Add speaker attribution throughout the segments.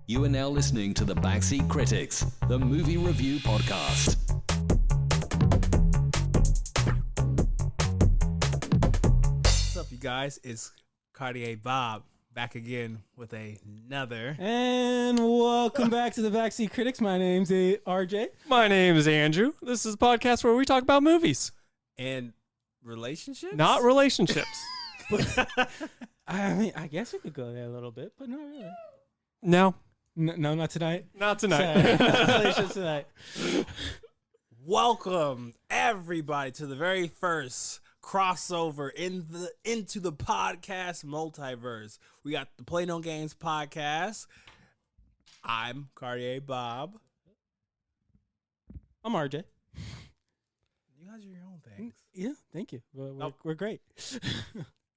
Speaker 1: You are now listening to the Backseat Critics, the movie review podcast.
Speaker 2: What's up, you guys? It's Cartier Bob back again with another.
Speaker 3: And welcome back to the Backseat Critics. My name's RJ.
Speaker 4: My name is Andrew. This is a podcast where we talk about movies.
Speaker 2: And relationships?
Speaker 4: Not relationships.
Speaker 3: I mean, I guess we could go there a little bit, but not really.
Speaker 4: No.
Speaker 3: No, not tonight.
Speaker 4: Not tonight.
Speaker 3: Relationships tonight.
Speaker 2: Welcome, everybody, to the very first crossover into the podcast multiverse. We got the Play No Games podcast. I'm Cartier Bob.
Speaker 3: I'm RJ.
Speaker 2: You guys are your own things.
Speaker 3: Yeah, thank you. We're great.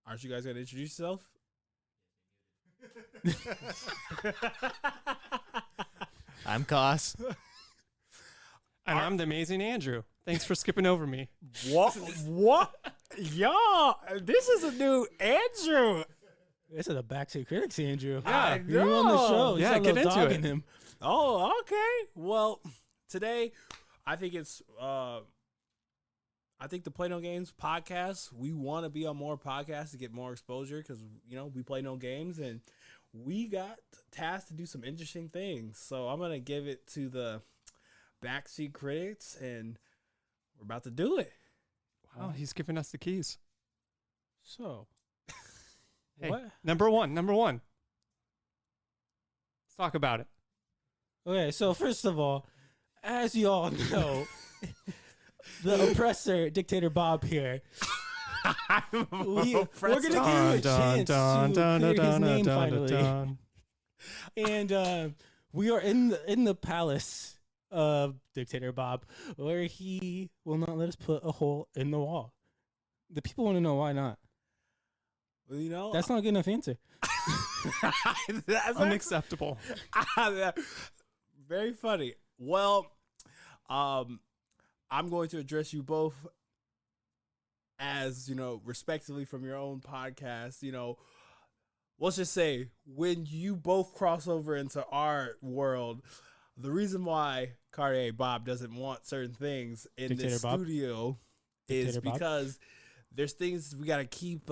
Speaker 2: Aren't you guys going to introduce yourself?
Speaker 5: I'm Koss.
Speaker 4: And I'm the amazing Andrew. Thanks for skipping over me.
Speaker 2: What? Y'all, this is a new Andrew.
Speaker 3: This is the Backseat Critics, Andrew.
Speaker 2: I
Speaker 3: You're on the show.
Speaker 4: Yeah,
Speaker 3: He's got a
Speaker 4: get
Speaker 3: little
Speaker 4: into
Speaker 3: dog
Speaker 4: it.
Speaker 3: in him.
Speaker 2: Oh, okay. Well, today, I think it's, I think the Play No Games podcast, we want to be on more podcasts to get more exposure because, you know, we play no games and we got tasked to do some interesting things. So I'm going to give it to the Backseat Critics and we're about to do it.
Speaker 4: Wow, he's giving us the keys.
Speaker 3: So,
Speaker 4: Hey,
Speaker 3: what?
Speaker 4: number one. Let's talk about it.
Speaker 3: Okay, so first of all, as you all know, the oppressor, Dictator Bob here. We're going to give him a chance to clear his name finally. And we are in the palace of Dictator Bob, where he will not let us put a hole in the wall. The people want to know why not.
Speaker 2: Well, you know,
Speaker 3: That's not a good enough answer.
Speaker 2: that's
Speaker 4: Unacceptable.
Speaker 2: very funny. Well, I'm going to address you both as, you know, respectively from your own podcast. You know, let's just say when you both cross over into our world, the reason why Cartier Bob doesn't want certain things in
Speaker 3: Dictator
Speaker 2: this
Speaker 3: Bob?
Speaker 2: studio is
Speaker 3: Dictator Bob?
Speaker 2: because there's things we got to keep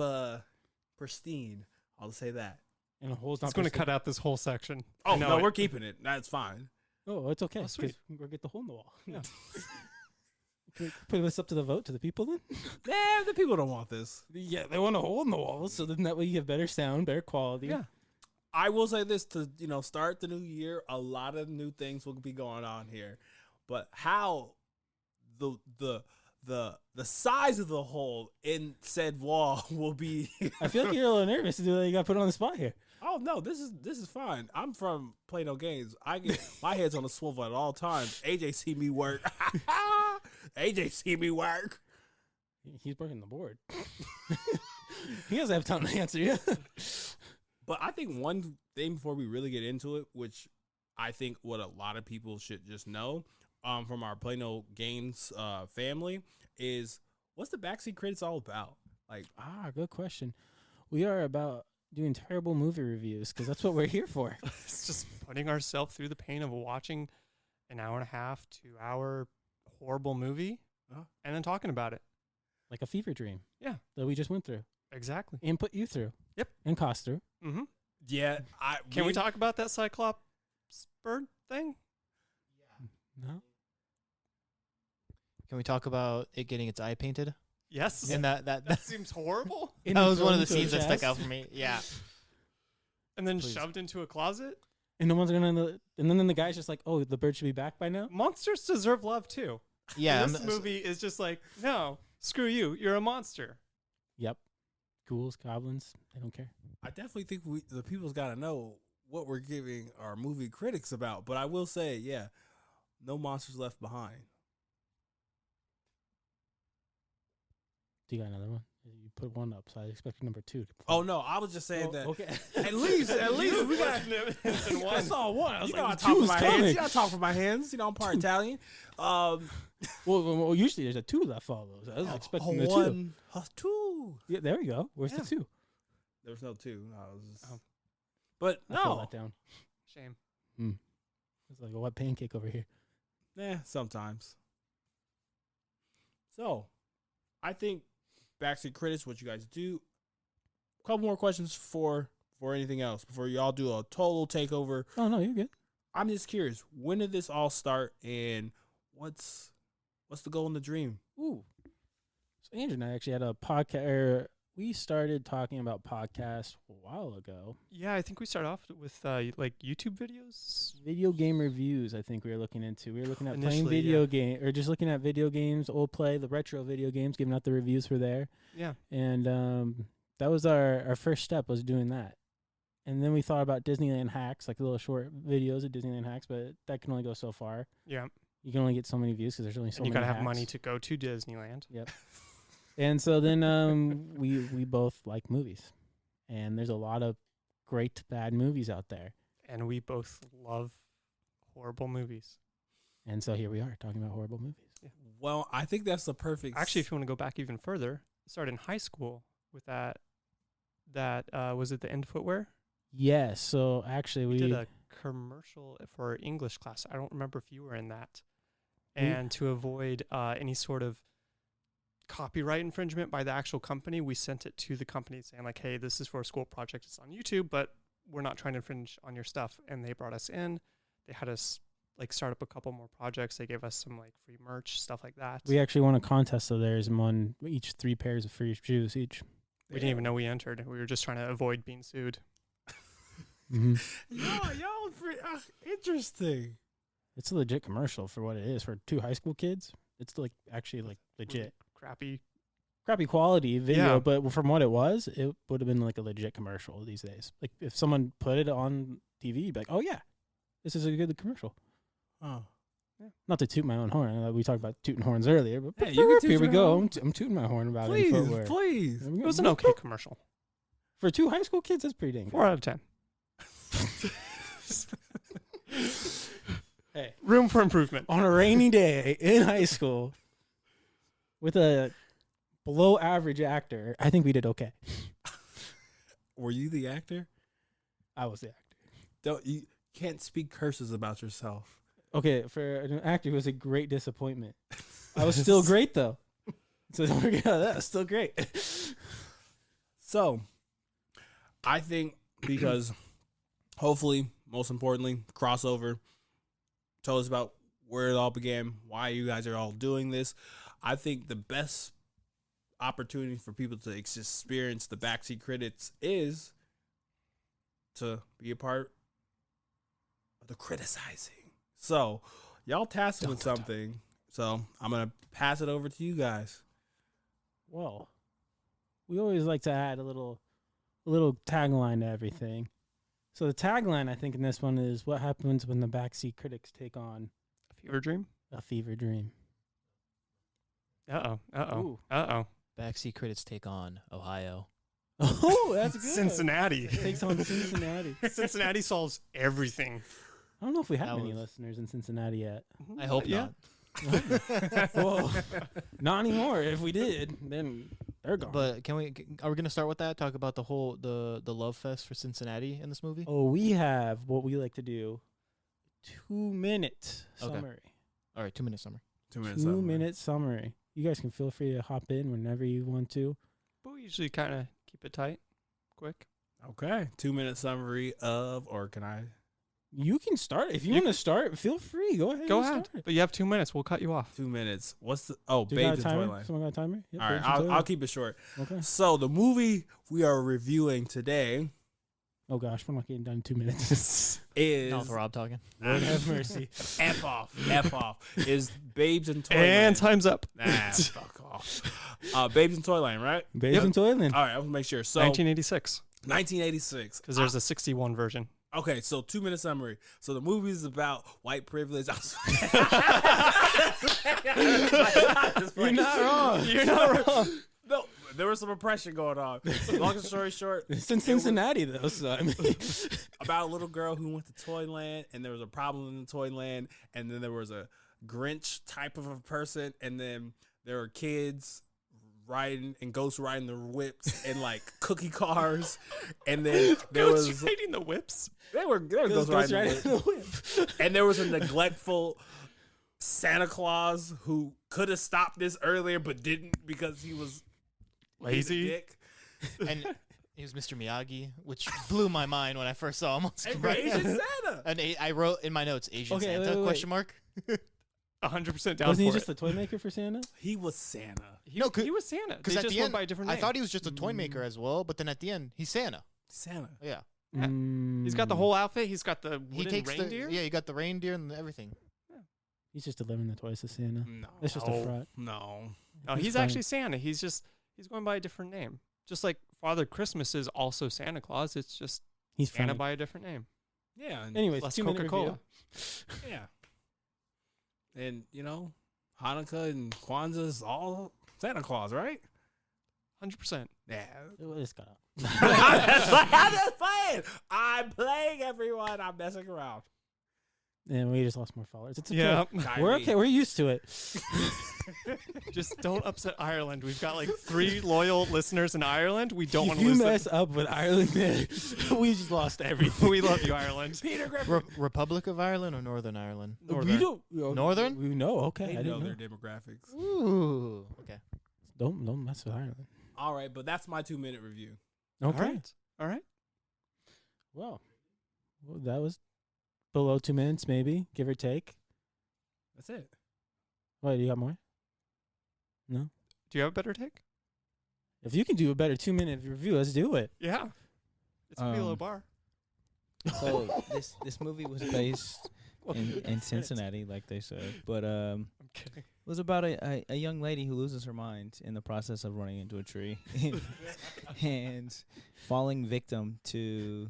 Speaker 2: pristine. I'll say that.
Speaker 3: And the hole's not
Speaker 4: It's going to
Speaker 3: pristine.
Speaker 4: cut out this whole section.
Speaker 2: Oh,
Speaker 4: I know
Speaker 2: no,
Speaker 4: it.
Speaker 2: we're keeping it. That's fine.
Speaker 3: Oh, it's okay.
Speaker 4: Oh, sweet.
Speaker 3: 'cause we'll get the hole in the wall.
Speaker 4: Yeah.
Speaker 3: Can we put this up to the vote to the people then?
Speaker 2: Yeah, the people don't want this.
Speaker 3: Yeah, they want a hole in the wall, so then that way you have better sound, better quality.
Speaker 4: Yeah.
Speaker 2: I will say this to, you know, start the new year. A lot of new things will be going on here, but how the size of the hole in said wall will be.
Speaker 3: I feel like you're a little nervous to do that. You got put on the spot here.
Speaker 2: Oh no, this is fine. I'm from Play No Games. I get my head's on a swivel at all times. AJ see me work. AJ see me work.
Speaker 3: He's working the board. He doesn't have time to answer you.
Speaker 2: But I think one thing before we really get into it, which I think what a lot of people should just know from our Play No Games family, is what's the Backseat Critics all about? Like,
Speaker 3: Good question. We are about doing terrible movie reviews because that's what we're here for.
Speaker 4: It's just putting ourselves through the pain of watching an hour and a half, 2 hour horrible movie and then talking about it.
Speaker 3: Like a fever dream.
Speaker 4: Yeah.
Speaker 3: That we just went through
Speaker 4: Exactly.
Speaker 3: and put you through.
Speaker 4: Yep.
Speaker 3: And cost through.
Speaker 4: Mm-hmm.
Speaker 2: yeah,
Speaker 4: Can we talk about that Cyclops bird thing?
Speaker 3: No.
Speaker 5: Can we talk about it getting its eye painted?
Speaker 4: Yes.
Speaker 5: And that
Speaker 4: seems horrible.
Speaker 3: And
Speaker 5: that
Speaker 3: he
Speaker 5: was
Speaker 3: threw
Speaker 5: one of
Speaker 3: him
Speaker 5: the
Speaker 3: to a
Speaker 5: scenes that stuck
Speaker 3: chest.
Speaker 5: out for me. Yeah.
Speaker 4: And then
Speaker 5: Please.
Speaker 4: shoved into a closet.
Speaker 3: And no one's gonna. And then the guy's just like, "Oh, the bird should be back by now."
Speaker 4: Monsters deserve love too.
Speaker 5: Yeah.
Speaker 4: And this movie is just like, no, screw you. You're a monster.
Speaker 3: Yep. Ghouls, goblins, they don't care.
Speaker 2: I definitely think the people's got to know what we're giving our movie critics about. But I will say, yeah, no monsters left behind.
Speaker 3: Do you got another one? You put one up, so I expect number two.
Speaker 2: Oh no, I was just saying that.
Speaker 3: Okay.
Speaker 2: At least we got.
Speaker 3: I saw one. I was
Speaker 2: You know, I
Speaker 3: like,
Speaker 2: talk with
Speaker 3: two's
Speaker 2: my hands.
Speaker 3: coming.
Speaker 2: You know, I talk with my hands. You know, I'm part Italian.
Speaker 3: Well, usually there's a two that follows. I was expecting the two.
Speaker 2: one, two.
Speaker 3: Yeah, there we go. Where's
Speaker 4: Yeah.
Speaker 3: the two?
Speaker 2: There was no two. No, it was just,
Speaker 4: Oh.
Speaker 2: But
Speaker 3: I fell
Speaker 2: no,
Speaker 3: that down.
Speaker 4: Shame.
Speaker 3: It's like a wet pancake over here.
Speaker 2: Sometimes. So, I think Backseat Critics, what you guys do. A couple more questions for anything else before y'all do a total takeover.
Speaker 3: Oh no, you're good.
Speaker 2: I'm just curious, when did this all start, and what's the goal and the dream?
Speaker 3: Ooh. So Andrew and I actually had a podcast. We started talking about podcasts a while ago.
Speaker 4: Yeah, I think we started off with like YouTube videos.
Speaker 3: Video game reviews, I think we were looking into. We were looking at playing
Speaker 4: Initially,
Speaker 3: video game, or just looking at video games, old play, the retro video games, giving out the reviews for there.
Speaker 4: Yeah.
Speaker 3: And that was our first step, was doing that. And then we thought about Disneyland hacks, like little short videos of Disneyland hacks, but that can only go so far.
Speaker 4: Yeah.
Speaker 3: You can only get so many views because there's only so
Speaker 4: And you
Speaker 3: many
Speaker 4: gotta have
Speaker 3: hacks.
Speaker 4: money to go to Disneyland.
Speaker 3: Yep. And so then we both like movies. And there's a lot of great bad movies out there.
Speaker 4: And we both love horrible movies.
Speaker 3: And so here we are talking about horrible movies.
Speaker 4: Yeah.
Speaker 2: Well, I think that's the perfect.
Speaker 4: Actually, if you want to go back even further, it started in high school with that was it the End Footwear?
Speaker 3: Yes. So actually
Speaker 4: We did a commercial for English class. I don't remember if you were in that. And to avoid any sort of copyright infringement by the actual company, we sent it to the company saying like, hey, this is for a school project. It's on YouTube, but we're not trying to infringe on your stuff. And they brought us in. They had us like start up a couple more projects. They gave us some like free merch, stuff like that.
Speaker 3: we actually won a contest of theirs and won each 3 pairs of free shoes each.
Speaker 4: We didn't even know we entered. We were just trying to avoid being sued.
Speaker 3: Mm-hmm.
Speaker 2: Y'all pretty interesting.
Speaker 3: It's a legit commercial for what it is for 2 high school kids. It's like actually like legit.
Speaker 4: Crappy.
Speaker 3: Crappy quality video,
Speaker 4: Yeah.
Speaker 3: but from what it was, it would have been like a legit commercial these days. Like if someone put it on TV, you'd be like, oh yeah, this is a good commercial.
Speaker 2: Oh,
Speaker 3: Not to toot my own horn. We talked about tooting horns earlier, but
Speaker 2: Hey, you can toot
Speaker 3: here we
Speaker 2: your
Speaker 3: go.
Speaker 2: horn.
Speaker 3: I'm tooting my horn about it.
Speaker 2: please,
Speaker 3: in footwear.
Speaker 2: please.
Speaker 3: There we
Speaker 4: It
Speaker 3: go.
Speaker 4: was an okay commercial.
Speaker 3: For 2 high school kids, that's pretty dang good.
Speaker 4: 4 out of 10.
Speaker 3: Hey,
Speaker 4: Room for improvement.
Speaker 3: on a rainy day in high school with a below average actor, I think we did okay.
Speaker 2: Were you the actor?
Speaker 3: I was the actor.
Speaker 2: You can't speak curses about yourself.
Speaker 3: Okay, for an actor, it was a great disappointment. I was still great though. So don't forget that. Was still great.
Speaker 2: So, I think because hopefully, most importantly, crossover told us about where it all began, why you guys are all doing this. I think the best opportunity for people to experience the Backseat Critics is to be a part of the criticizing. So, y'all tasked with something. So, I'm going to pass it over to you guys.
Speaker 3: Well, we always like to add a little tagline to everything. So the tagline, I think, in this one is, what happens when the Backseat Critics take on
Speaker 4: A fever dream?
Speaker 3: a fever dream?
Speaker 4: Uh-oh. Uh-oh.
Speaker 3: Ooh.
Speaker 4: Uh-oh.
Speaker 5: Backseat Critics take on Ohio.
Speaker 3: Oh, that's good.
Speaker 4: Cincinnati.
Speaker 3: Takes on Cincinnati.
Speaker 4: Cincinnati solves everything.
Speaker 3: I don't know if we have
Speaker 5: That
Speaker 3: any
Speaker 5: was-
Speaker 3: listeners in Cincinnati yet.
Speaker 5: I hope
Speaker 4: Yeah.
Speaker 5: not.
Speaker 3: Well, not anymore. If we did, then they're gone.
Speaker 5: But are we gonna start with that? Talk about the whole the love fest for Cincinnati in this movie?
Speaker 3: oh, we have what we like to do: 2-minute
Speaker 5: Okay.
Speaker 3: summary.
Speaker 5: All right, 2-minute summary.
Speaker 2: 2 minutes.
Speaker 3: 2-minute summary. You guys can feel free to hop in whenever you want to.
Speaker 4: But we usually kind of keep it tight, quick.
Speaker 2: Okay. 2-minute summary of, or can I?
Speaker 3: You can start if you,
Speaker 4: You
Speaker 3: want to start. Feel free. Go ahead.
Speaker 4: Go
Speaker 3: and
Speaker 4: ahead.
Speaker 3: start.
Speaker 4: But you have 2 minutes. We'll cut you off.
Speaker 2: 2 minutes. What's the? Oh,
Speaker 3: Do you got
Speaker 2: Babes
Speaker 3: a
Speaker 2: in
Speaker 3: timer?
Speaker 2: Toyland.
Speaker 3: Someone got a timer? Yep,
Speaker 2: All right,
Speaker 3: Babes in
Speaker 2: I'll
Speaker 3: Toyland.
Speaker 2: keep it short.
Speaker 3: Okay.
Speaker 2: So the movie we are reviewing today
Speaker 3: Oh gosh, we're not getting done in 2 minutes.
Speaker 2: is
Speaker 5: Now with Rob talking.
Speaker 3: Lord have mercy.
Speaker 2: F off is Babes in Toyland.
Speaker 4: And time's up.
Speaker 2: Nah, fuck off. Babes in Toyland, right?
Speaker 3: Babes
Speaker 4: Yep.
Speaker 3: in Toyland.
Speaker 2: All right, I want to make sure. So
Speaker 4: 1986.
Speaker 2: 1986.
Speaker 4: Because there's a 61 version.
Speaker 2: Okay, so 2-minute summary. So the movie is about white privilege.
Speaker 3: You're not wrong.
Speaker 4: You're not wrong.
Speaker 2: No, there was some oppression going on. Long story short,
Speaker 3: It's in Cincinnati though, so I mean,
Speaker 2: about a little girl who went to Toyland, and there was a problem in the Toyland, and then there was a Grinch type of a person, and then there were kids riding and ghost riding the whips and like cookie cars, and then there was
Speaker 4: riding the whips.
Speaker 2: They were ghost riding the whip. And there was a neglectful Santa Claus who could have stopped this earlier but didn't because he was
Speaker 4: lazy.
Speaker 2: Dick.
Speaker 5: And he was Mr. Miyagi, which blew my mind when I first saw him.
Speaker 2: Asian Santa.
Speaker 5: And I wrote in my notes, Asian Santa,
Speaker 3: wait.
Speaker 5: question mark?
Speaker 4: 100% down
Speaker 3: Wasn't he
Speaker 4: for
Speaker 3: just
Speaker 4: it.
Speaker 3: the toy maker for Santa?
Speaker 2: He was Santa.
Speaker 4: He was Santa.
Speaker 5: Because
Speaker 4: They
Speaker 5: at
Speaker 4: just
Speaker 5: the
Speaker 4: went
Speaker 5: end,
Speaker 4: by a different name.
Speaker 5: I thought he was just a toy maker as well, but then at the end, he's Santa.
Speaker 2: Santa.
Speaker 5: Yeah.
Speaker 4: He's got the whole outfit. He's got the
Speaker 5: He
Speaker 4: wooden
Speaker 5: takes
Speaker 4: reindeer.
Speaker 5: you got the reindeer and everything.
Speaker 3: He's just delivering the toys to Santa.
Speaker 2: No.
Speaker 3: It's just a front.
Speaker 2: No.
Speaker 4: Oh, he's
Speaker 3: fine.
Speaker 4: actually Santa. He's going by a different name. Just like Father Christmas is also Santa Claus. It's just
Speaker 3: He's
Speaker 4: Santa
Speaker 3: funny.
Speaker 4: by a different name.
Speaker 2: Yeah. And,
Speaker 3: Anyways,
Speaker 4: Less
Speaker 3: 2-minute
Speaker 4: Coca-Cola.
Speaker 3: review.
Speaker 2: yeah. And, Hanukkah and Kwanzaa is all Santa Claus, right?
Speaker 4: 100%.
Speaker 2: Yeah.
Speaker 3: It's got
Speaker 2: I'm just playing. I'm playing, everyone. I'm messing around.
Speaker 3: And we just lost more followers. It's okay.
Speaker 4: Yeah.
Speaker 3: We're okay. We're used to it.
Speaker 4: Just don't upset Ireland. We've got like 3 loyal listeners in Ireland. We don't want
Speaker 3: If
Speaker 4: to
Speaker 3: you
Speaker 4: lose them.
Speaker 3: mess up with Ireland, we just lost everything.
Speaker 4: We love you, Ireland.
Speaker 2: Peter Griffin.
Speaker 5: Republic of Ireland or Northern Ireland?
Speaker 3: We don't.
Speaker 5: Northern?
Speaker 3: We know. Okay.
Speaker 2: They
Speaker 3: I
Speaker 2: know
Speaker 3: didn't
Speaker 2: their
Speaker 3: know.
Speaker 2: demographics.
Speaker 5: Ooh. Okay.
Speaker 3: Don't mess with Ireland.
Speaker 2: All right, but that's my 2-minute review.
Speaker 3: Okay.
Speaker 4: All right.
Speaker 3: Well, that was below 2 minutes, maybe, give or take.
Speaker 2: That's it.
Speaker 3: Wait, you got more? No?
Speaker 4: Do you have a better take?
Speaker 3: If you can do a better 2-minute review, let's do it.
Speaker 4: Yeah. It's a pretty low bar.
Speaker 6: So this movie was based in Cincinnati, like they said, but
Speaker 4: I'm kidding.
Speaker 6: it was about a young lady who loses her mind in the process of running into a tree and falling victim to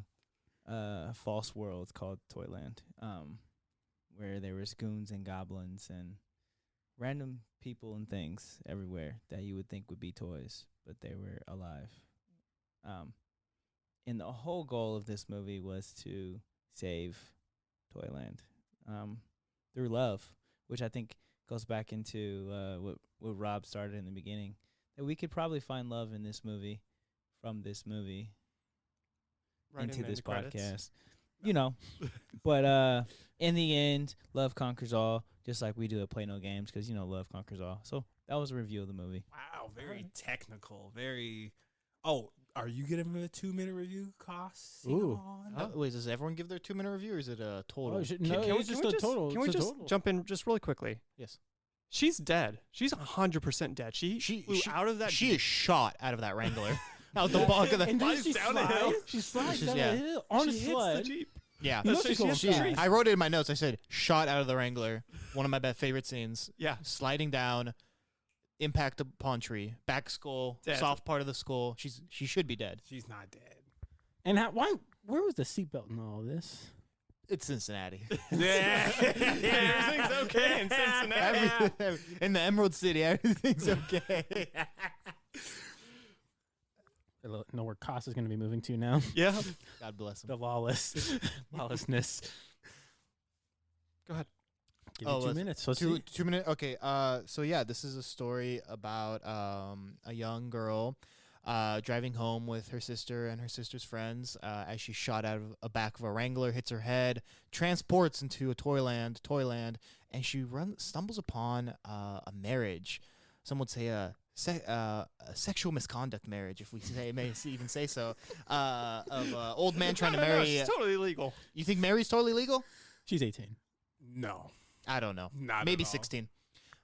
Speaker 6: a false world called Toyland, where there was goons and goblins and random people and things everywhere that you would think would be toys, but they were alive. And the whole goal of this movie was to save Toyland through love, which I think goes back into what Rob started in the beginning, that we could probably find love in this movie from this movie
Speaker 4: Right
Speaker 6: into
Speaker 4: in
Speaker 6: this
Speaker 4: the credits.
Speaker 6: podcast. But in the end, love conquers all, just like we do at Play No Games, because, love conquers all. So that was a review of the movie.
Speaker 2: Wow, very technical. Very. Oh, are you getting a 2-minute review, Cost?
Speaker 3: Ooh.
Speaker 5: Wait, does everyone give their 2-minute review or is it a total?
Speaker 3: No,
Speaker 4: Can we
Speaker 3: it's just
Speaker 4: just-
Speaker 3: a total.
Speaker 4: Can we
Speaker 3: It's a
Speaker 4: just
Speaker 3: total.
Speaker 4: jump in just really quickly?
Speaker 5: Yes.
Speaker 4: She's dead. She's 100% dead. She flew out of that.
Speaker 5: She is shot out of that Wrangler. Out the bog of the.
Speaker 3: And then
Speaker 4: Flies
Speaker 3: she
Speaker 4: down a
Speaker 3: slides.
Speaker 4: hill.
Speaker 3: She slides
Speaker 5: She's-
Speaker 3: down
Speaker 5: yeah.
Speaker 3: a hill on a
Speaker 4: she hits the
Speaker 3: sled.
Speaker 4: Jeep.
Speaker 5: Yeah.
Speaker 3: You know
Speaker 4: So
Speaker 3: she's
Speaker 4: she
Speaker 3: gonna
Speaker 4: hits the
Speaker 3: die.
Speaker 4: tree.
Speaker 5: I wrote it in my notes. I said, shot out of the Wrangler. One of my favorite scenes.
Speaker 4: Yeah.
Speaker 5: Sliding down, impact upon tree, back skull,
Speaker 4: Dead.
Speaker 5: soft part of the skull. She should be dead.
Speaker 2: She's not dead.
Speaker 3: And where was the seatbelt in all this?
Speaker 5: It's Cincinnati.
Speaker 2: Yeah.
Speaker 4: Everything's okay in Cincinnati.
Speaker 5: In the Emerald City, everything's okay.
Speaker 3: Know where Cost is going to be moving to now.
Speaker 4: Yeah.
Speaker 5: God bless him.
Speaker 3: The lawlessness.
Speaker 4: Go ahead.
Speaker 3: Give me 2 minutes. Let's see.
Speaker 5: 2 minutes. Okay. So yeah, this is a story about a young girl driving home with her sister and her sister's friends as she's shot out of a back of a Wrangler, hits her head, transports into a Toyland, and she stumbles upon a marriage. Some would say a sexual misconduct marriage, if we may even say so, of an old man trying to marry.
Speaker 4: She's totally legal.
Speaker 5: You think Mary's totally legal?
Speaker 3: She's 18.
Speaker 2: No.
Speaker 5: I don't know.
Speaker 2: Not
Speaker 5: Maybe
Speaker 2: at all.
Speaker 5: 16.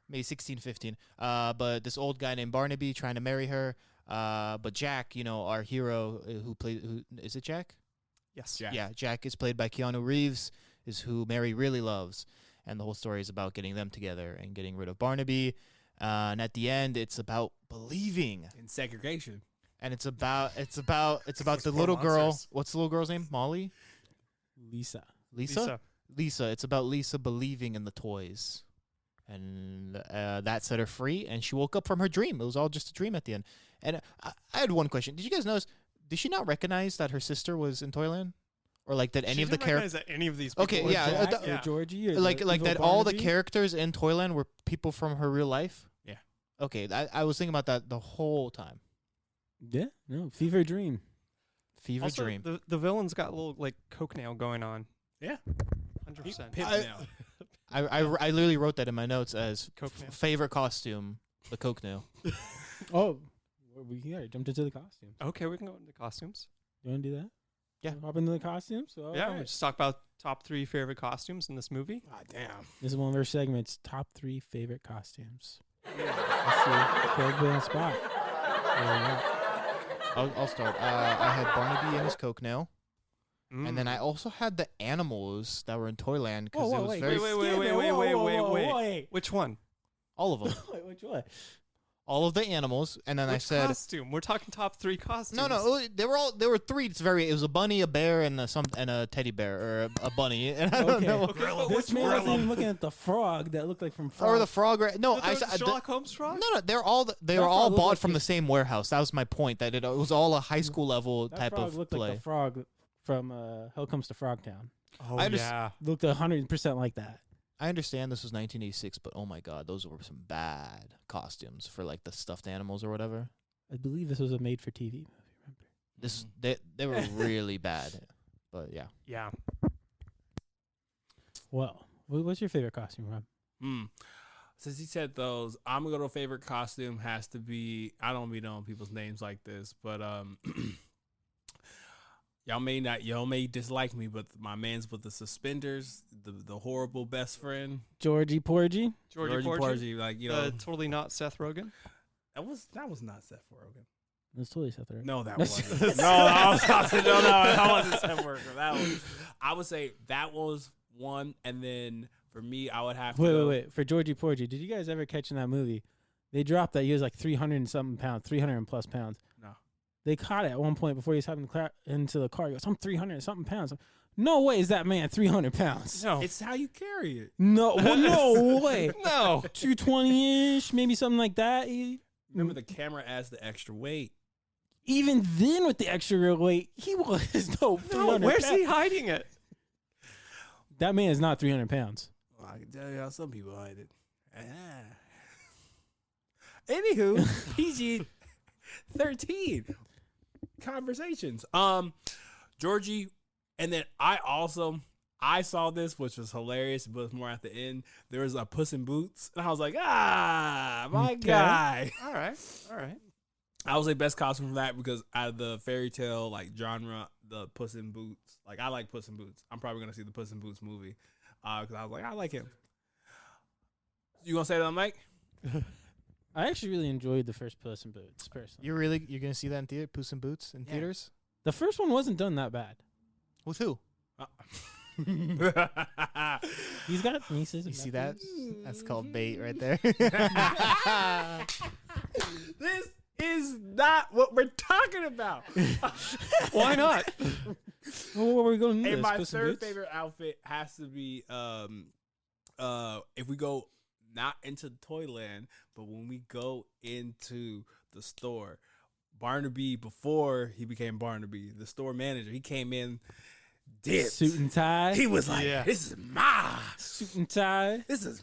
Speaker 5: Maybe 16, 15. But this old guy named Barnaby trying to marry her. But Jack, our hero who is it Jack?
Speaker 4: Yes.
Speaker 2: Jack.
Speaker 5: Yeah, Jack is played by Keanu Reeves, is who Mary really loves. And the whole story is about getting them together and getting rid of Barnaby. And at the end, it's about believing.
Speaker 2: In segregation.
Speaker 5: And it's about the
Speaker 4: poor
Speaker 5: little girl.
Speaker 4: monsters.
Speaker 5: What's the little girl's name? Molly?
Speaker 3: Lisa.
Speaker 5: Lisa. It's about Lisa believing in the toys. And that set her free, and she woke up from her dream. It was all just a dream at the end. And I had one question. Did you guys notice, did she not recognize that her sister was in Toyland? Or like that any
Speaker 4: She
Speaker 5: of the
Speaker 4: didn't recognize
Speaker 5: characters...
Speaker 4: that any of these people
Speaker 5: Okay,
Speaker 4: were
Speaker 5: yeah,
Speaker 4: Jack.
Speaker 3: Jack or Georgie or
Speaker 5: Like
Speaker 3: evil
Speaker 5: that all the
Speaker 3: Barnaby?
Speaker 5: characters in Toyland were people from her real life?
Speaker 2: Yeah.
Speaker 5: Okay, I was thinking about that the whole time.
Speaker 3: Yeah, no, fever dream.
Speaker 5: Fever
Speaker 4: Also,
Speaker 5: dream.
Speaker 4: The villain's got a little like coke nail going on.
Speaker 2: Yeah.
Speaker 4: 100%.
Speaker 2: Pip
Speaker 5: I-
Speaker 2: now.
Speaker 5: I literally wrote that in my notes as
Speaker 4: Coke nail.
Speaker 5: favorite costume, the coke nail.
Speaker 3: Oh, we jumped into the costumes.
Speaker 4: Okay, we can go into costumes.
Speaker 3: You want to do that?
Speaker 5: Yeah.
Speaker 3: Hop into the costumes. So,
Speaker 4: Yeah,
Speaker 3: all
Speaker 4: we'll
Speaker 3: right.
Speaker 4: just talk about top 3 favorite costumes in this movie.
Speaker 2: Ah, damn.
Speaker 3: This is one of our segments. Top 3 favorite costumes. Let's see. Put everybody on the spot.
Speaker 5: I'll start. I had Barnaby and his coke nail,
Speaker 4: Mm.
Speaker 5: and then I also had the animals that were in Toyland because
Speaker 3: Whoa,
Speaker 5: it was
Speaker 3: wait,
Speaker 5: very
Speaker 3: wait.
Speaker 4: Which one?
Speaker 5: all of them,
Speaker 3: Wait, which one?
Speaker 5: all of the animals, and then I
Speaker 4: Which
Speaker 5: said.
Speaker 4: costume? We're talking top 3 costumes.
Speaker 5: No, there were 3. It was a bunny, a bear, and a teddy bear or a bunny. And I don't
Speaker 3: Okay.
Speaker 5: know.
Speaker 4: Okay, but
Speaker 3: This
Speaker 4: which
Speaker 3: man
Speaker 4: one?
Speaker 3: wasn't even looking at the frog that looked like from Frog.
Speaker 5: Or the frog. No,
Speaker 4: The
Speaker 5: I said
Speaker 4: Sherlock Holmes frog?
Speaker 5: no. They were all
Speaker 3: That
Speaker 5: all
Speaker 3: frog looked
Speaker 5: bought
Speaker 3: like
Speaker 5: from
Speaker 3: it-
Speaker 5: the same warehouse. That was my point. That it was all a high school level
Speaker 3: that
Speaker 5: type
Speaker 3: frog
Speaker 5: of
Speaker 3: looked
Speaker 5: play.
Speaker 3: like the frog from Hell Comes to Frogtown.
Speaker 4: Oh,
Speaker 5: I just-
Speaker 4: yeah.
Speaker 3: Looked 100% like that.
Speaker 5: I understand this was 1986, but oh my god, those were some bad costumes for like the stuffed animals or whatever.
Speaker 3: I believe this was a made-for-TV movie. Remember?
Speaker 5: This they were really bad, but yeah.
Speaker 4: Yeah.
Speaker 3: Well, what's your favorite costume, Rob?
Speaker 2: Since he said those, I'm gonna go to favorite costume has to be. I don't be knowing people's names like this, but y'all may dislike me, but my man's with the suspenders, the horrible best friend,
Speaker 3: Georgie Porgy.
Speaker 4: Georgie Porgy.
Speaker 2: Porgy, like
Speaker 4: Totally not Seth Rogen.
Speaker 2: that was not Seth Rogen.
Speaker 3: That's totally Seth Rogen.
Speaker 2: No, that
Speaker 3: That's-
Speaker 2: wasn't. That wasn't Seth Rogen. That was. I would say that was one, and then for me, I would have to go.
Speaker 3: Wait. For Georgie Porgy, did you guys ever catch in that movie? They dropped that he was like 300 and something pounds, 300 and plus pounds.
Speaker 2: No.
Speaker 3: They caught it at one point before he was having to clear into the car. He goes, I'm 300 and something pounds. No way is that man 300 pounds.
Speaker 4: No.
Speaker 2: It's how you carry it.
Speaker 3: No, well, no way.
Speaker 4: No.
Speaker 3: 220-ish, maybe something like that.
Speaker 2: Remember, the camera adds the extra weight.
Speaker 3: Even then with the extra weight, he was no 300
Speaker 4: No, where's
Speaker 3: pounds.
Speaker 4: he hiding it?
Speaker 3: That man is not 300 pounds.
Speaker 2: Well, I can tell you how some people hide it. Anywho, PG 13 conversations. Georgie, and then I saw this, which was hilarious, but it's more at the end. There was a Puss in Boots, and I was like, my
Speaker 3: Okay.
Speaker 2: guy.
Speaker 4: All right.
Speaker 2: I would say best costume from that because out of the fairy tale like genre, the Puss in Boots. Like I like Puss in Boots. I'm probably gonna see the Puss in Boots movie because I was like, I like him. You gonna say that, Mike?
Speaker 3: I actually really enjoyed the first Puss in Boots, personally.
Speaker 5: You're gonna see that in theater, Puss in Boots in
Speaker 2: Yeah.
Speaker 5: theaters?
Speaker 3: The first one wasn't done that bad.
Speaker 5: With who?
Speaker 3: He's got nieces.
Speaker 5: You
Speaker 3: and
Speaker 5: see that?
Speaker 3: nephews.
Speaker 5: That's called bait right there.
Speaker 2: This is not what we're talking about.
Speaker 4: Why not?
Speaker 3: Well, where are we going?
Speaker 2: And my
Speaker 3: Puss in
Speaker 2: third
Speaker 3: Boots?
Speaker 2: favorite outfit has to be if we go not into Toyland, but when we go into the store. Barnaby, before he became Barnaby, the store manager, he came in dipped.
Speaker 3: Suit and tie.
Speaker 2: He was like,
Speaker 4: Yeah.
Speaker 2: this is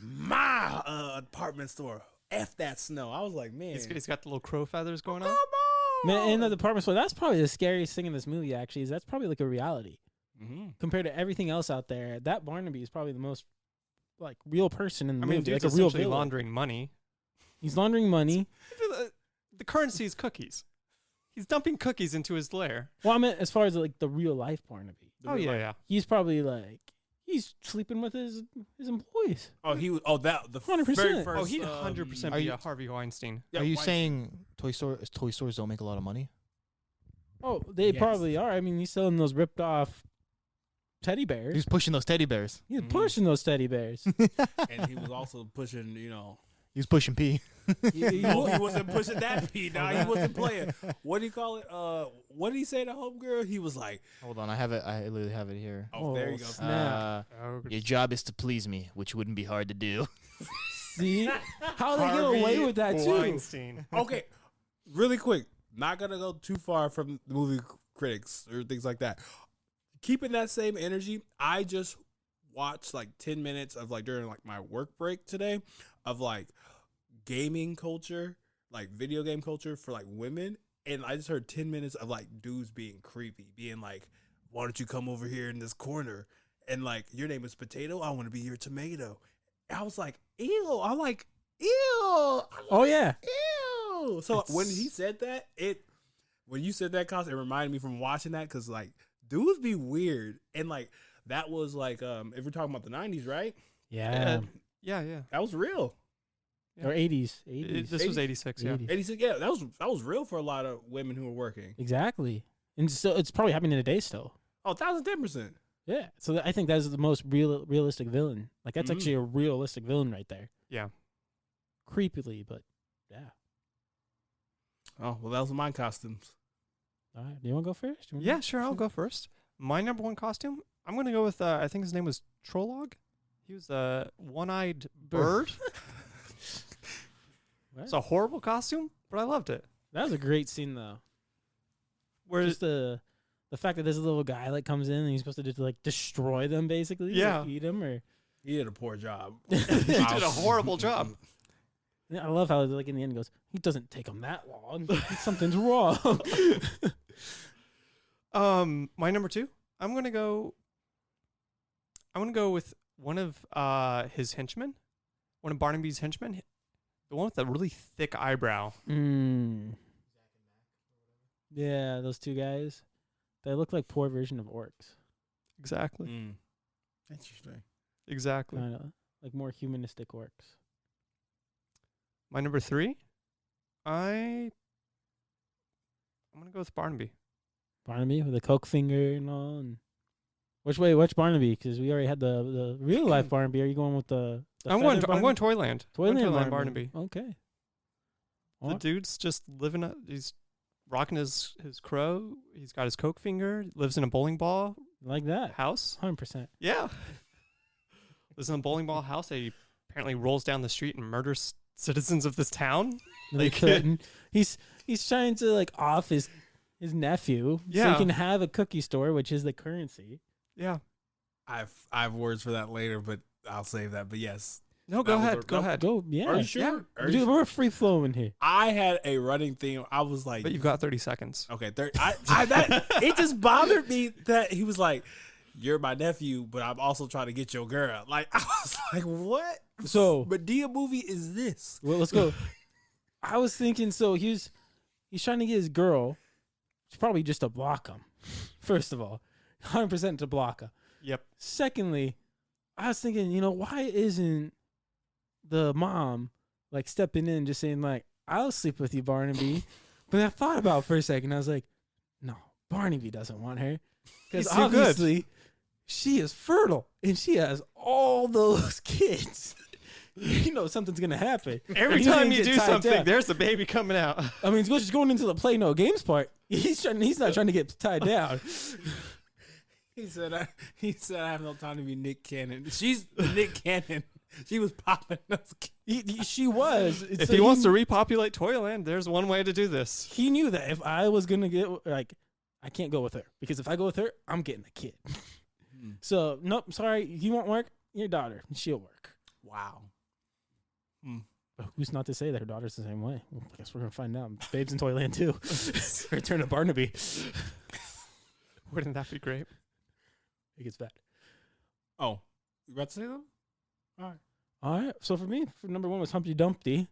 Speaker 2: my department store. F that snow. I was like, man.
Speaker 4: He's got the little crow feathers going on.
Speaker 2: Come on.
Speaker 3: Man, in the department store, that's probably the scariest thing in this movie, actually, is that's probably like a reality.
Speaker 2: Mm-hmm.
Speaker 3: Compared to everything else out there, that Barnaby is probably the most like real person in the
Speaker 4: I mean,
Speaker 3: movie.
Speaker 4: dude's
Speaker 3: Like a real
Speaker 4: essentially
Speaker 3: villain.
Speaker 4: laundering money.
Speaker 3: He's laundering money.
Speaker 4: The currency is cookies. He's dumping cookies into his lair.
Speaker 3: Well, I mean, as far as like the real life Barnaby.
Speaker 4: Oh, yeah.
Speaker 3: He's probably like, he's sleeping with his employees.
Speaker 2: Oh, he was. Oh, that the
Speaker 3: 100%.
Speaker 2: very first.
Speaker 4: Oh, he'd 100%
Speaker 5: are
Speaker 4: be
Speaker 5: you-
Speaker 4: a Harvey Weinstein.
Speaker 2: yeah,
Speaker 5: Are you
Speaker 2: why-
Speaker 5: saying toy stores don't make a lot of money?
Speaker 3: Oh, they
Speaker 2: Yes.
Speaker 3: probably are. I mean, he's selling those ripped off teddy bears.
Speaker 5: He's pushing those teddy bears.
Speaker 3: He's
Speaker 2: Mhm.
Speaker 3: pushing those teddy bears.
Speaker 2: and he was also pushing,
Speaker 5: He was pushing P.
Speaker 3: he
Speaker 2: wasn't pushing that P. Nah, he wasn't playing. What do you call it? What did he say to homegirl? He was like,
Speaker 5: Hold on, I have it. I literally have it here.
Speaker 2: oh, there you go.
Speaker 3: snap.
Speaker 5: Your job is to please me, which wouldn't be hard to do.
Speaker 3: See how they get away with that too.
Speaker 4: Weinstein.
Speaker 2: Okay, really quick. Not gonna go too far from the movie critics or things like that. Keeping that same energy, I just watched like 10 minutes of like during like my work break today of like gaming culture, like video game culture for like women, and I just heard 10 minutes of like dudes being creepy, being like, "Why don't you come over here in this corner?" And like, "Your name is Potato. I want to be your tomato." And I was like, "Ew!" I'm like, "Ew!"
Speaker 3: Oh yeah.
Speaker 2: Ew. So when he said that, when you said that, Cost, it reminded me from watching that because like dudes be weird, and like that was like if we're talking about the 90s, right?
Speaker 3: Yeah.
Speaker 4: Yeah.
Speaker 2: That was real.
Speaker 4: Yeah.
Speaker 3: Or 80s. 80s.
Speaker 4: This was 86. Yeah.
Speaker 3: 80s.
Speaker 2: 86, yeah, that was real for a lot of women who were working.
Speaker 3: Exactly. And so it's probably happening today still.
Speaker 2: Oh, 1,010%.
Speaker 3: Yeah. So I think that's the most realistic villain. Like that's actually a realistic villain right there.
Speaker 4: Yeah.
Speaker 3: Creepily, but yeah.
Speaker 2: Oh, well, those are my costumes.
Speaker 3: All right. Do you want to go first?
Speaker 4: Yeah, sure. I'll go first. My number one costume, I'm going to go with, I think his name was Trolog. He was a one-eyed bird. It's a horrible costume, but I loved it.
Speaker 3: That was a great scene though.
Speaker 4: Where
Speaker 3: Just the fact that this little guy like comes in and he's supposed to just like destroy them basically.
Speaker 4: Yeah.
Speaker 3: Like, eat them or.
Speaker 2: He did a poor job.
Speaker 4: he did a horrible job.
Speaker 3: I love how like in the end he goes, he doesn't take him that long. Something's wrong.
Speaker 4: My number two, I'm gonna go with one of his henchmen, one of Barnaby's henchmen, the one with the really thick eyebrow.
Speaker 3: Yeah, those two guys. They look like poor version of orcs.
Speaker 4: Exactly.
Speaker 2: Interesting.
Speaker 4: Exactly.
Speaker 3: Kind of like more humanistic orcs.
Speaker 4: My number three, I'm gonna go with Barnaby.
Speaker 3: Barnaby with a coke finger and all. And which Barnaby? Because we already had the real life Barnaby. Are you going with the
Speaker 4: I'm going Toyland.
Speaker 3: Toyland
Speaker 4: Barnaby.
Speaker 3: Okay.
Speaker 4: The dude's just living. He's rocking his crow. He's got his coke finger. Lives in a bowling ball
Speaker 3: Like that.
Speaker 4: house.
Speaker 3: 100%.
Speaker 4: Yeah. Lives in a bowling ball house that he apparently rolls down the street and murders citizens of this town.
Speaker 3: Like he's trying to like off his nephew so
Speaker 4: Yeah.
Speaker 3: he can have a cookie store, which is the currency.
Speaker 4: Yeah.
Speaker 2: I have words for that later, but I'll save that. But yes.
Speaker 4: No, go
Speaker 2: That was
Speaker 4: ahead.
Speaker 2: a-
Speaker 4: Go
Speaker 2: no,
Speaker 4: ahead.
Speaker 3: Go, yeah.
Speaker 2: Are you sure?
Speaker 4: Yeah.
Speaker 2: Are you
Speaker 3: Dude,
Speaker 2: sure?
Speaker 3: we're free flowing here.
Speaker 2: I had a running theme. I was like,
Speaker 4: But you've got 30 seconds.
Speaker 2: okay, it just bothered me that he was like, "You're my nephew, but I'm also trying to get your girl." Like, I was like, what?
Speaker 3: So,
Speaker 2: Medea movie is this?
Speaker 3: well, let's go. I was thinking, so he's trying to get his girl. It's probably just to block him. First of all, 100% to block him.
Speaker 4: Yep.
Speaker 3: Secondly, I was thinking, why isn't the mom like stepping in and just saying like, "I'll sleep with you, Barnaby"? But I thought about it for a second. I was like, no, Barnaby doesn't want her because
Speaker 4: He's too good.
Speaker 3: obviously she is fertile and she has all those kids. Something's gonna happen
Speaker 4: Every
Speaker 3: He's
Speaker 4: time
Speaker 3: gonna
Speaker 4: you
Speaker 3: get
Speaker 4: do
Speaker 3: tied
Speaker 4: something,
Speaker 3: down.
Speaker 4: there's a baby coming out.
Speaker 3: I mean, just going into the play no games part. He's not trying to get tied down.
Speaker 2: He said, I have no time to be Nick Cannon. She's Nick Cannon. She was popping those kids.
Speaker 3: She was.
Speaker 4: If he wants to repopulate Toyland, there's one way to do this.
Speaker 3: He knew that if I was gonna get I can't go with her because if I go with her, I'm getting a kid. So nope, sorry, you won't work. Your daughter, she'll work.
Speaker 2: Wow.
Speaker 3: But who's not to say that her daughter's the same way? Well, I guess we're gonna find out. Babes in Toyland too. Return of Barnaby.
Speaker 4: Wouldn't that be great?
Speaker 3: It gets bad.
Speaker 2: Oh, you about to say something?
Speaker 3: All right. So for me, number one was Humpty Dumpty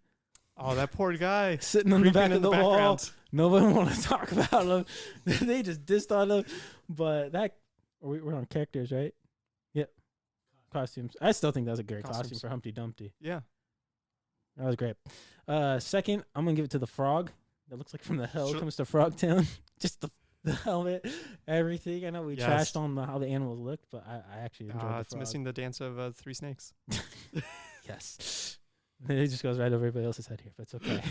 Speaker 4: Oh, that poor guy.
Speaker 3: sitting on the back
Speaker 4: Creeping
Speaker 3: of
Speaker 4: in
Speaker 3: the wall.
Speaker 4: background.
Speaker 3: Nobody want to talk about him. They just dissed on him. But we're on characters, right? Yep. Costumes. I still think that was a great costume
Speaker 4: Costumes.
Speaker 3: for Humpty Dumpty.
Speaker 4: Yeah.
Speaker 3: That was great. Second, I'm gonna give it to the frog. That looks like from the hell
Speaker 4: Sure.
Speaker 3: comes to Frogtown. Just the helmet, everything. I know we
Speaker 4: Yes.
Speaker 3: trashed on how the animals looked, but I actually enjoyed the
Speaker 4: It's
Speaker 3: frog.
Speaker 4: missing the dance of three snakes.
Speaker 3: Yes. It just goes right over everybody else's head here, but it's okay.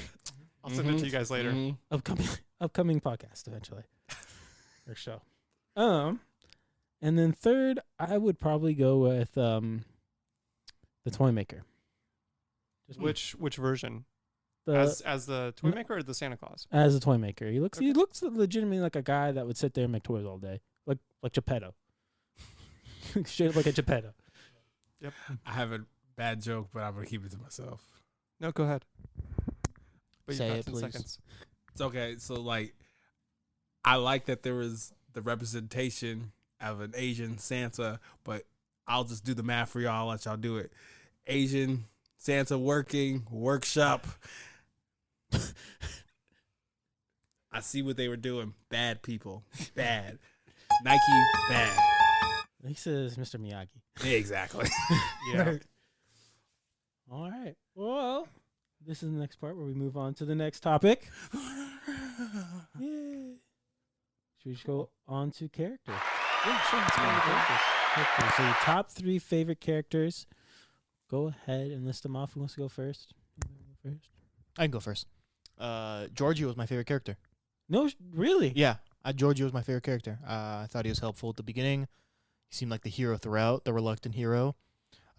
Speaker 4: I'll send it to you guys later.
Speaker 3: Upcoming podcast eventually. Or show. And then third, I would probably go with the toy maker. Just
Speaker 4: Which version?
Speaker 3: the,
Speaker 4: As the toy maker or the Santa Claus?
Speaker 3: as a toy maker. He looks legitimately like a guy that would sit there and make toys all day. Like Geppetto. Straight up like a Geppetto.
Speaker 2: I have a bad joke, but I'm going to keep it to myself.
Speaker 4: No, go ahead. But
Speaker 5: Say
Speaker 4: you've got
Speaker 5: it,
Speaker 4: 10
Speaker 5: please.
Speaker 4: seconds.
Speaker 2: It's okay. So like, I like that there was the representation of an Asian Santa, but I'll just do the math for y'all. I'll let y'all do it. Asian Santa working workshop. I see what they were doing. Bad people. Bad. Nike, bad.
Speaker 3: He says Mr. Miyagi.
Speaker 2: Exactly.
Speaker 4: Yeah.
Speaker 3: All right. Well, this is the next part where we move on to the next topic. Yay. Should we just go on to character?
Speaker 4: Yeah, sure. Let's go into characters.
Speaker 3: Characters. So your top 3 favorite characters. Go ahead and list them off. Who wants to go first?
Speaker 5: I can go first. Georgie was my favorite character.
Speaker 3: No, really?
Speaker 5: Yeah, Georgie was my favorite character. I thought he was helpful at the beginning. He seemed like the hero throughout, the reluctant hero.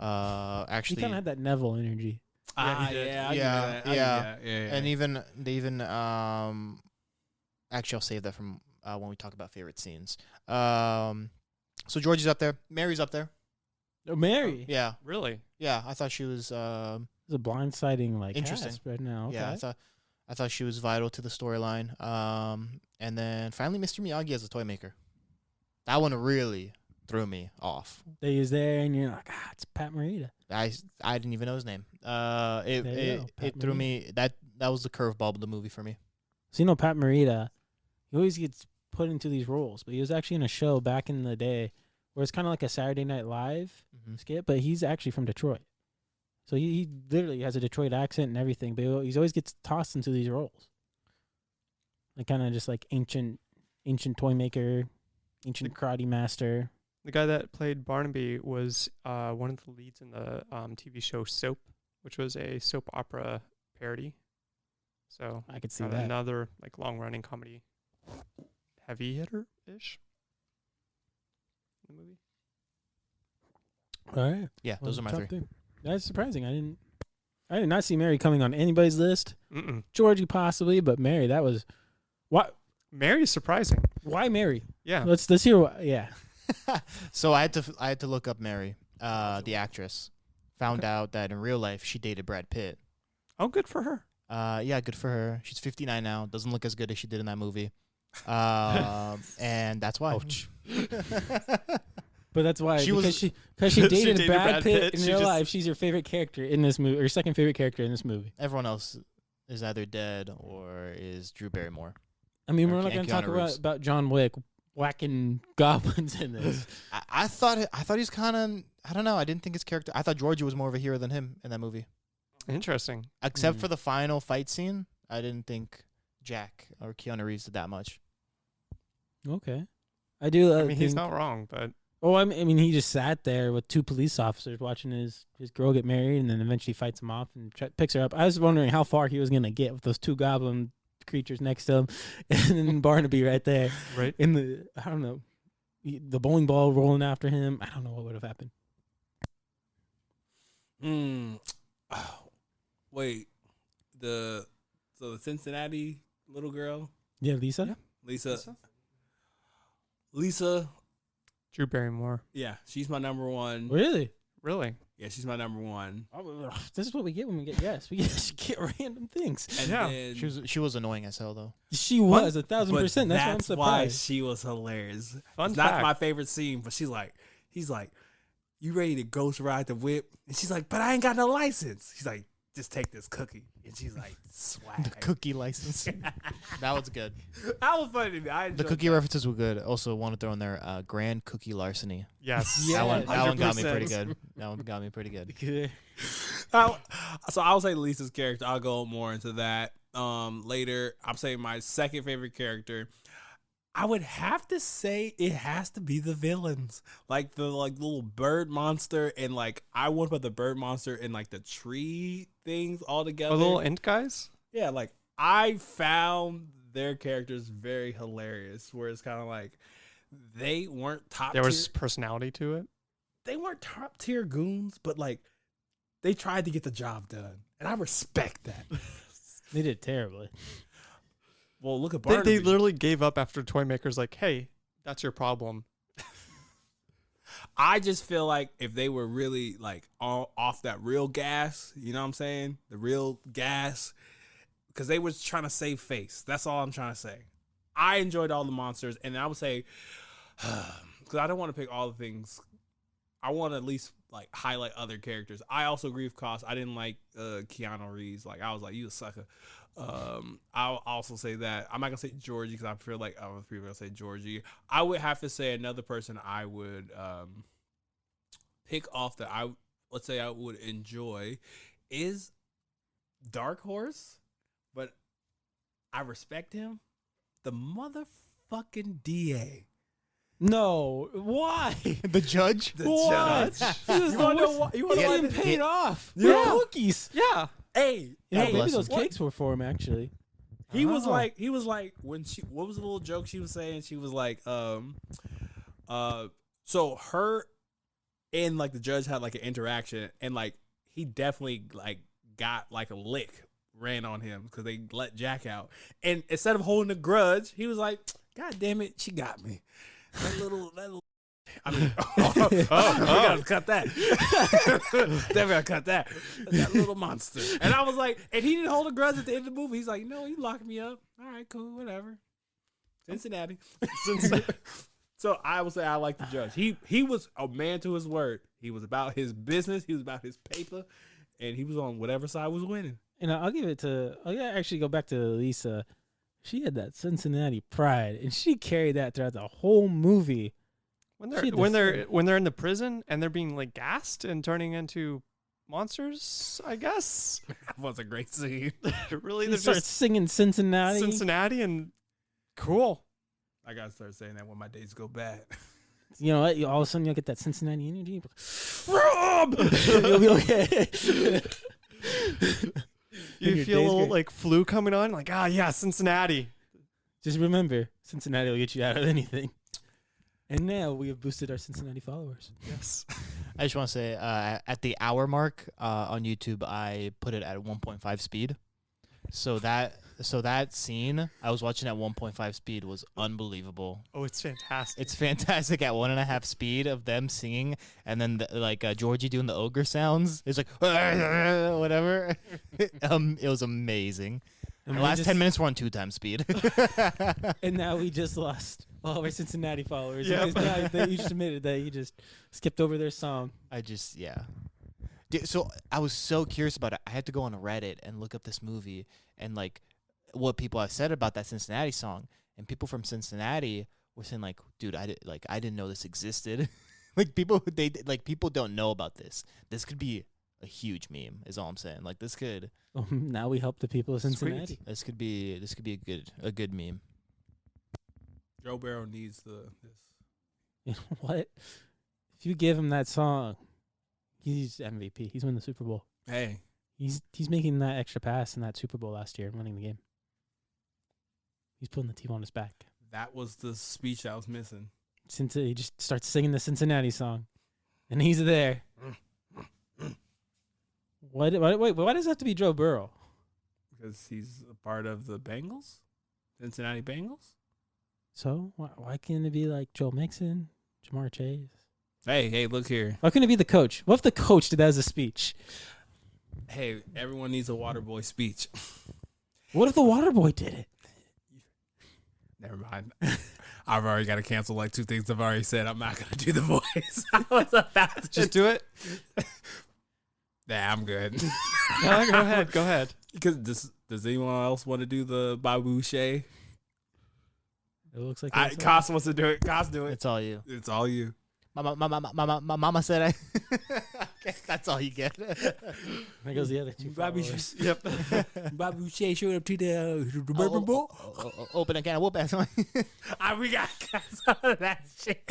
Speaker 3: He
Speaker 5: Actually,
Speaker 3: kind of had that Neville energy.
Speaker 2: Yeah,
Speaker 4: he did.
Speaker 2: yeah.
Speaker 5: and even actually, I'll save that from when we talk about favorite scenes. So Georgie's up there. Mary's up there.
Speaker 3: Oh, Mary.
Speaker 5: Yeah,
Speaker 4: Really?
Speaker 5: yeah. I thought she was.
Speaker 3: It's a blindsiding like
Speaker 5: Interesting.
Speaker 3: cast right now. Okay.
Speaker 5: Yeah, I thought she was vital to the storyline. And then finally, Mr. Miyagi as a toy maker. That one really threw me off.
Speaker 3: They was there, and you're like, it's Pat Morita.
Speaker 5: I didn't even know his name.
Speaker 3: There you go,
Speaker 5: It
Speaker 3: Pat
Speaker 5: threw
Speaker 3: Morita.
Speaker 5: me. That was the curveball of the movie for me.
Speaker 3: So Pat Morita, he always gets put into these roles, but he was actually in a show back in the day where it's kind of like a Saturday Night Live skit, but he's actually from Detroit. So he literally has a Detroit accent and everything, but he always gets tossed into these roles. Like kind of just like ancient toy maker, ancient karate master.
Speaker 4: The guy that played Barnaby was one of the leads in the TV show Soap, which was a soap opera parody. So
Speaker 3: I could see
Speaker 4: kind
Speaker 3: that.
Speaker 4: of another like long-running comedy heavy hitter-ish in the movie.
Speaker 3: All right.
Speaker 5: Yeah, those are my
Speaker 3: top
Speaker 5: 3.
Speaker 3: That's surprising. I did not see Mary coming on anybody's list.
Speaker 4: Mm-mm.
Speaker 3: Georgie possibly, but Mary, that was
Speaker 4: Mary's surprising.
Speaker 3: why Mary?
Speaker 4: Yeah.
Speaker 3: Let's hear what. Yeah.
Speaker 5: So I had to look up Mary, the actress. Found out that in real life she dated Brad Pitt.
Speaker 4: Oh, good for her.
Speaker 5: Yeah, good for her. She's 59 now. Doesn't look as good as she did in that movie. And that's why.
Speaker 3: But that's why
Speaker 5: She
Speaker 3: because
Speaker 5: was-
Speaker 3: she dated,
Speaker 4: dated
Speaker 3: Brad
Speaker 4: Brad
Speaker 3: Pitt
Speaker 4: Pitt.
Speaker 3: in
Speaker 4: She
Speaker 3: real
Speaker 4: just-
Speaker 3: life. She's your favorite character in this movie, or second favorite character in this movie.
Speaker 5: Everyone else is either dead or is Drew Barrymore.
Speaker 3: I mean,
Speaker 5: Or
Speaker 3: we're not
Speaker 5: Ke-
Speaker 3: going to
Speaker 5: and
Speaker 3: talk
Speaker 5: Keanu Reeves.
Speaker 3: about John Wick whacking goblins in this.
Speaker 5: I thought he's kind of, I don't know. I didn't think his character. I thought Georgie was more of a hero than him in that movie.
Speaker 4: Interesting.
Speaker 5: Except
Speaker 3: Mhm.
Speaker 5: for the final fight scene, I didn't think Jack or Keanu Reeves did that much.
Speaker 3: Okay, I do.
Speaker 4: I mean, he's
Speaker 3: think-
Speaker 4: not wrong, but
Speaker 3: Oh, I mean, he just sat there with 2 police officers watching his girl get married, and then eventually fights him off and picks her up. I was wondering how far he was gonna get with those 2 goblin creatures next to him, and then Barnaby right there
Speaker 4: right.
Speaker 3: in the I don't know, the bowling ball rolling after him. I don't know what would have happened.
Speaker 2: Oh, wait. The Cincinnati little girl,
Speaker 3: Yeah, Lisa.
Speaker 4: Yeah.
Speaker 2: Lisa.
Speaker 4: Drew Barrymore.
Speaker 2: Yeah, she's my number 1.
Speaker 3: Really?
Speaker 4: Really?
Speaker 2: Yeah, she's my number 1.
Speaker 3: Oh, this is what we get when we get yes. We just get random things.
Speaker 2: And
Speaker 4: Yeah.
Speaker 2: then
Speaker 5: She was annoying as hell though.
Speaker 3: She was 1,000%.
Speaker 2: but
Speaker 3: That's why I'm
Speaker 2: why
Speaker 3: surprised.
Speaker 2: she was hilarious.
Speaker 4: Fun
Speaker 2: It's not
Speaker 4: fact.
Speaker 2: my favorite scene, but he's like, you ready to ghost ride the whip? And she's like, but I ain't got no license. He's like, just take this cookie. And she's like, swag.
Speaker 5: The cookie license. That was good.
Speaker 2: That was funny to me. I
Speaker 5: The
Speaker 2: enjoyed
Speaker 5: cookie
Speaker 2: that.
Speaker 5: references were good. Also, want to throw in there Grand Cookie Larceny.
Speaker 4: Yes.
Speaker 3: Yeah.
Speaker 5: That one got me
Speaker 4: 100%.
Speaker 5: pretty good. That one got me pretty good.
Speaker 2: So I'll say Lisa's character. I'll go more into that later. I'm saying my second favorite character. I would have to say it has to be the villains, like the little bird monster, and like I want to put the bird monster and like the tree things all together.
Speaker 4: The little int guys?
Speaker 2: Yeah, like I found their characters very hilarious. Where it's kind of like they weren't top.
Speaker 4: There was
Speaker 2: tier,
Speaker 4: personality to it.
Speaker 2: they weren't top tier goons, but like they tried to get the job done, and I respect that.
Speaker 3: They did terribly.
Speaker 2: Well, look at
Speaker 4: They
Speaker 2: Barnaby.
Speaker 4: literally gave up after Toy Maker's like, hey, that's your problem.
Speaker 2: I just feel like if they were really like off that real gas, you know what I'm saying? The real gas, because they was trying to save face. That's all I'm trying to say. I enjoyed all the monsters, and I would say, because I don't want to pick all the things. I want to at least like highlight other characters. I also agree with Cost. I didn't like Keanu Reeves. Like I was like, you a sucker. I'll also say that I'm not gonna say Georgie because I feel like other people are gonna say Georgie. I would have to say another person I would pick off that I would enjoy is Dark Horse, but I respect him. The motherfucking DA.
Speaker 3: No, why?
Speaker 5: The judge?
Speaker 2: The
Speaker 3: What?
Speaker 2: judge.
Speaker 3: You want to know why? You want
Speaker 5: He
Speaker 3: to
Speaker 5: had-
Speaker 3: get him paid off?
Speaker 2: Yeah.
Speaker 3: Yeah, cookies.
Speaker 4: Yeah.
Speaker 2: Hey,
Speaker 3: Yeah,
Speaker 5: God
Speaker 3: maybe
Speaker 5: bless
Speaker 3: those
Speaker 5: him.
Speaker 3: cakes were for him actually.
Speaker 2: he was
Speaker 3: Oh.
Speaker 2: like when she, what was the little joke she was saying? She was like, so her and like the judge had like an interaction, and like he definitely like got like a lick ran on him because they let Jack out, and instead of holding a grudge, he was like, God damn it, she got me. That little. I mean, we gotta cut that. Definitely gotta cut that. That little monster. And I was like, and he didn't hold a grudge at the end of the movie. He's like, no, you locked me up. All right, cool, whatever. Cincinnati. So I would say I like the judge. He was a man to his word. He was about his business. He was about his paper, and he was on whatever side was winning.
Speaker 3: And I'll give it to. I'll actually go back to Lisa. She had that Cincinnati pride, and she carried that throughout the whole movie.
Speaker 4: When they're in the prison and they're being like gassed and turning into monsters, I guess.
Speaker 2: That was a great scene.
Speaker 4: Really,
Speaker 3: He
Speaker 4: they're
Speaker 3: starts
Speaker 4: just
Speaker 3: singing Cincinnati.
Speaker 4: Cincinnati and cool.
Speaker 2: I gotta start saying that when my days go bad.
Speaker 3: You know what? All of a sudden you'll get that Cincinnati energy. Rob! You'll be okay.
Speaker 4: You
Speaker 3: Your
Speaker 4: feel a
Speaker 3: day's
Speaker 4: little
Speaker 3: great.
Speaker 4: like flu coming on, like yeah, Cincinnati.
Speaker 3: Just remember, Cincinnati will get you out of anything. And now we have boosted our Cincinnati followers.
Speaker 4: Yes.
Speaker 5: I just want to say, at the hour mark on YouTube, I put it at 1.5 speed. So that scene I was watching at 1.5 speed was unbelievable.
Speaker 4: Oh, it's fantastic.
Speaker 5: It's fantastic at 1.5 speed of them singing, and then Georgie doing the ogre sounds. It's like whatever. It was amazing.
Speaker 3: And
Speaker 5: The
Speaker 3: we
Speaker 5: last
Speaker 3: just-
Speaker 5: 10 minutes were on 2 times speed.
Speaker 3: And now we just lost all of our Cincinnati followers.
Speaker 4: Yep.
Speaker 3: Because now they each admitted that you just skipped over their song.
Speaker 5: So I was so curious about it. I had to go on Reddit and look up this movie and like what people have said about that Cincinnati song. And people from Cincinnati were saying like, dude, I didn't know this existed. people don't know about this. This could be a huge meme is all I'm saying. Like this could
Speaker 3: Now we help the people of Cincinnati.
Speaker 5: this could be a good meme.
Speaker 2: Joe Barrow needs this.
Speaker 3: You know what? If you give him that song, he's MVP. He's winning the Super Bowl.
Speaker 2: Hey,
Speaker 3: He's making that extra pass in that Super Bowl last year and winning the game. He's putting the team on his back.
Speaker 2: that was the speech I was missing.
Speaker 3: He just starts singing the Cincinnati song, and he's there. Wait, why does it have to be Joe Burrow?
Speaker 2: Because he's a part of the Bengals, Cincinnati Bengals.
Speaker 3: So why can't it be like Joe Mixon, Jamar Chase?
Speaker 2: Hey, look here.
Speaker 3: Why couldn't it be the coach? What if the coach did that as a speech?
Speaker 2: Hey, everyone needs a water boy speech.
Speaker 3: What if the water boy did it?
Speaker 2: Never mind. I've already got to cancel like 2 things I've already said. I'm not going to do the voice. I was about to
Speaker 4: Just do it.
Speaker 2: Nah, I'm good.
Speaker 4: No, go ahead.
Speaker 2: Because does anyone else want to do the Babu Shay?
Speaker 3: It looks like
Speaker 2: Koss wants to do it. Koss, do it.
Speaker 5: It's all you.
Speaker 2: It's all you.
Speaker 5: My mama said I. Okay, that's all you get.
Speaker 3: There goes the other two
Speaker 2: Babu
Speaker 3: followers.
Speaker 2: Yep. Babu Shay showed up to the bourbon bowl.
Speaker 5: Open a can of whoop ass.
Speaker 2: We got some of that shit.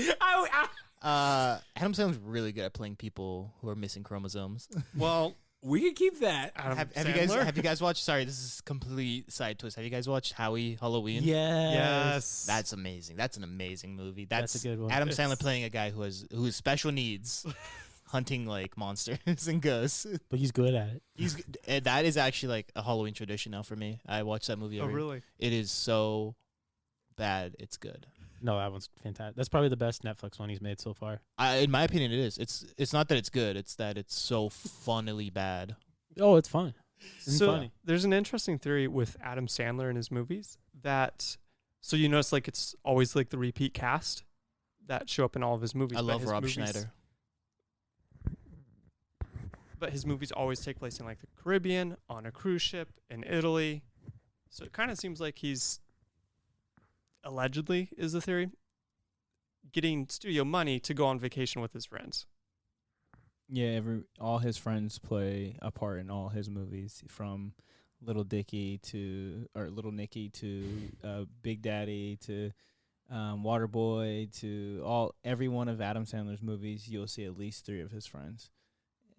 Speaker 5: Adam Sandler's really good at playing people who are missing chromosomes.
Speaker 4: Well,
Speaker 2: We can keep that.
Speaker 4: Adam
Speaker 5: Have you guys watched? Sorry, this is complete side twist. Have you guys watched Howie Halloween?
Speaker 4: Yes.
Speaker 5: That's amazing. That's an amazing movie.
Speaker 3: That's a good one.
Speaker 5: Adam
Speaker 4: It's-
Speaker 5: Sandler playing a guy who has special needs, hunting like monsters and ghosts.
Speaker 3: But he's good at it.
Speaker 5: That is actually like a Halloween tradition now for me. I watch that movie.
Speaker 4: Oh, really?
Speaker 5: It is so bad. It's good.
Speaker 3: No, that one's fantastic. That's probably the best Netflix one he's made so far.
Speaker 5: In my opinion, it is. It's not that it's good. It's that it's so funnily bad.
Speaker 3: Oh, it's fun. It's
Speaker 4: So
Speaker 3: funny.
Speaker 4: there's an interesting theory with Adam Sandler in his movies that, so you notice like it's always like the repeat cast that show up in all of his movies.
Speaker 5: I
Speaker 4: but
Speaker 5: love
Speaker 4: his
Speaker 5: Rob
Speaker 4: movies-
Speaker 5: Schneider.
Speaker 4: But his movies always take place in like the Caribbean, on a cruise ship, in Italy. So it kind of seems like he's allegedly, is the theory, getting studio money to go on vacation with his friends.
Speaker 6: Yeah, all his friends play a part in all his movies, from Little Nicky to Big Daddy to Waterboy to every one of Adam Sandler's movies. You'll see at least 3 of his friends